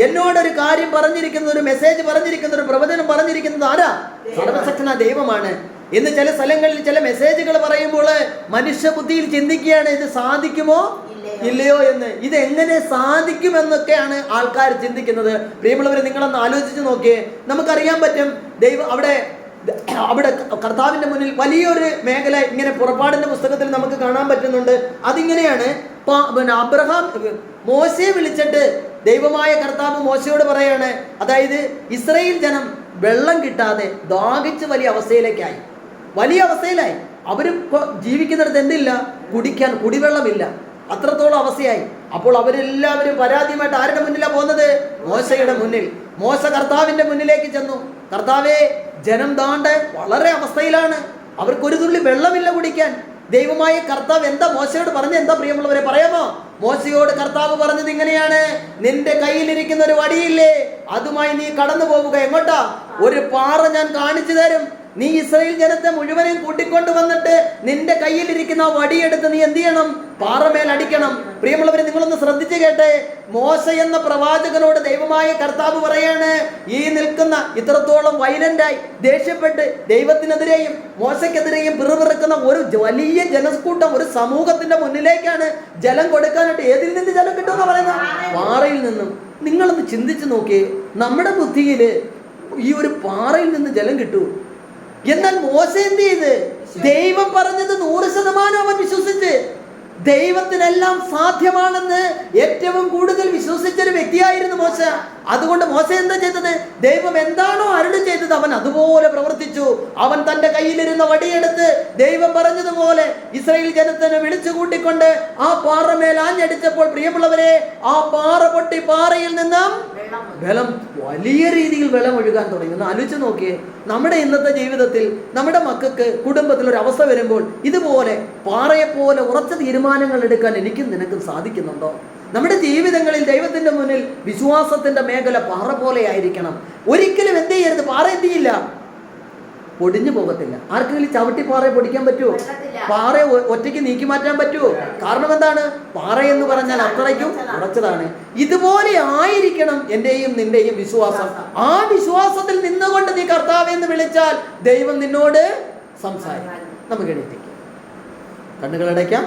എന്നോടൊരു കാര്യം പറഞ്ഞിരിക്കുന്ന, ഒരു മെസ്സേജ് പറഞ്ഞിരിക്കുന്ന, ഒരു പ്രവചനം പറഞ്ഞിരിക്കുന്നത് ആരാ? സർവശക്തനായ ദൈവമാണ്. ഇന്ന് ചില സ്ഥലങ്ങളിൽ ചില മെസ്സേജുകൾ പറയുമ്പോൾ മനുഷ്യബുദ്ധിയിൽ ചിന്തിക്കുകയാണ്, ഇത് സാധിക്കുമോ ഇല്ലയോ എന്ന്. ഇത് എങ്ങനെ സാധിക്കുമെന്നൊക്കെയാണ് ആൾക്കാർ ചിന്തിക്കുന്നത്. പ്രിയമുള്ളവരെ, നിങ്ങളൊന്ന് ആലോചിച്ച് നോക്കിയേ. നമുക്കറിയാൻ പറ്റും, ദൈവം അവിടെ കർത്താവിന്റെ മുന്നിൽ വലിയൊരു മേഖല ഇങ്ങനെ പുറപ്പാടിന്റെ പുസ്തകത്തിൽ നമുക്ക് കാണാൻ പറ്റുന്നുണ്ട്. അതിങ്ങനെയാണ്, അബ്രഹാം മോശയെ വിളിച്ചിട്ട് ദൈവമായ കർത്താവ് മോശയോട് പറയാണ്, അതായത് ഇസ്രായേൽ ജനം വെള്ളം കിട്ടാതെ ദാഹിച്ച് വലിയ അവസ്ഥയിലായി. അവരും ജീവിക്കുന്നിടത്ത് എന്തില്ല? കുടിക്കാൻ കുടിവെള്ളമില്ല. അത്രത്തോളം അവസ്ഥയായി. അപ്പോൾ അവരെല്ലാവരും പരാതിയുമായിട്ട് ആരുടെ മുന്നിലാണ് പോകുന്നത്? മോശയുടെ മുന്നിൽ. മോശ കർത്താവിന്റെ മുന്നിലേക്ക് ചെന്നു. കർത്താവേ, ജനം ദാണ്ട് വളരെ അവസ്ഥയിലാണ്, അവർക്കൊരു തുള്ളി വെള്ളമില്ല കുടിക്കാൻ. ദൈവമായ കർത്താവ് എന്താ മോശയോട് പറഞ്ഞ? എന്താ പ്രിയമുള്ളവരെ പറയാമോ? മോശയോട് കർത്താവ് പറഞ്ഞത് ഇങ്ങനെയാണ്, നിന്റെ കയ്യിലിരിക്കുന്ന ഒരു വടിയില്ലേ, അതുമായി നീ കടന്നു പോവുക. എങ്ങോട്ടാ? ഒരു പാറ ഞാൻ കാണിച്ചു തരും. നീ ഇസ്രായേൽ ജനത്തെ മുഴുവനെയും കൂട്ടിക്കൊണ്ട് വന്നിട്ട് നിന്റെ കയ്യിലിരിക്കുന്ന ആ വടിയെടുത്ത് നീ എന്ത് ചെയ്യണം? പാറമേൽ അടിക്കണം. പ്രിയമുള്ളവരെ, നിങ്ങളൊന്ന് ശ്രദ്ധിച്ചു കേട്ടെ. മോശ എന്ന പ്രവാചകനോട് ദൈവമായ കർത്താവ് പറയാണ്, ഈ നിൽക്കുന്ന ഇത്രത്തോളം വൈലന്റായി ദേഷ്യപ്പെട്ട് ദൈവത്തിനെതിരെയും മോശക്കെതിരെയും പിറുപിറുക്കുന്ന ഒരു വലിയ ജനക്കൂട്ടം, ഒരു സമൂഹത്തിന്റെ മുന്നിലേക്കാണ് ജലം കൊടുക്കാനായിട്ട്. ഏതിൽ നിന്ന് ജലം കിട്ടുമെന്ന് പറയുന്നത്? പാറയിൽ നിന്നും. നിങ്ങളൊന്ന് ചിന്തിച്ചു നോക്കിയേ, നമ്മുടെ ബുദ്ധിയിൽ ഈ ഒരു പാറയിൽ നിന്ന് ജലം കിട്ടൂ. എന്നാൽ മോശ എന്ത് ചെയ്ത്? ദൈവം പറഞ്ഞത് 100% അവൻ വിശ്വസിച്ച്, ദൈവത്തിനെല്ലാം സാധ്യമാണെന്ന് ഏറ്റവും കൂടുതൽ വിശ്വസിച്ചൊരു വ്യക്തിയായിരുന്നു മോശ. അതുകൊണ്ട് മോശ എന്താ ചെയ്തത്? ദൈവം എന്താണോ അരുളി ചെയ്തത് അവൻ അതുപോലെ പ്രവർത്തിച്ചു. അവൻ തന്റെ കയ്യിലിരുന്ന വടിയെടുത്ത് ദൈവം പറഞ്ഞതുപോലെ ഇസ്രായേൽ ജനത്തിനെ വിളിച്ചു കൂട്ടിക്കൊണ്ട് ആ പാറമേൽ ആഞ്ഞടിച്ചപ്പോൾ, പ്രിയമുള്ളവരെ, ആ പാറ പൊട്ടി പാറയിൽ നിന്നും വെള്ളം, വലിയ രീതിയിൽ വെള്ളം ഒഴുകാൻ തുടങ്ങി. ഒന്ന് ആലോചിച്ച് നോക്കിയേ. നമ്മുടെ ഇന്നത്തെ ജീവിതത്തിൽ നമ്മുടെ മക്കൾക്ക്, കുടുംബത്തിൽ ഒരു അവസ്ഥ വരുമ്പോൾ ഇതുപോലെ പാറയെപ്പോലെ ഉറച്ച തീരുമാനങ്ങൾ എടുക്കാൻ എനിക്കും നിനക്കും സാധിക്കുന്നുണ്ടോ? നമ്മുടെ ജീവിതങ്ങളിൽ ദൈവത്തിന്റെ മുന്നിൽ വിശ്വാസത്തിന്റെ മേഖല പാറ പോലെ ആയിരിക്കണം. ഒരിക്കലും എന്ത് ചെയ്യരുത്? പാറ എന്ത് ചെയ്യില്ല? പൊടിഞ്ഞു പോകത്തില്ല. ആർക്കെങ്കിലും ചവിട്ടി പാറയെ പൊടിക്കാൻ പറ്റുമോ? പാറയെ ഒറ്റയ്ക്ക് നീക്കി മാറ്റാൻ പറ്റുമോ? കാരണം എന്താണ്? പാറ എന്ന് പറഞ്ഞാൽ അത്രയ്ക്കും ഉറച്ചതാണ്. ഇതുപോലെ ആയിരിക്കണം എന്റെയും നിന്റെയും വിശ്വാസം. ആ വിശ്വാസത്തിൽ നിന്നുകൊണ്ട് നീ കർത്താവേ എന്ന് വിളിച്ചാൽ ദൈവം നിന്നോട് സംസാരിക്കും. നമുക്ക് എഴുതിക്കാം, കണ്ണുകളടയ്ക്കാം.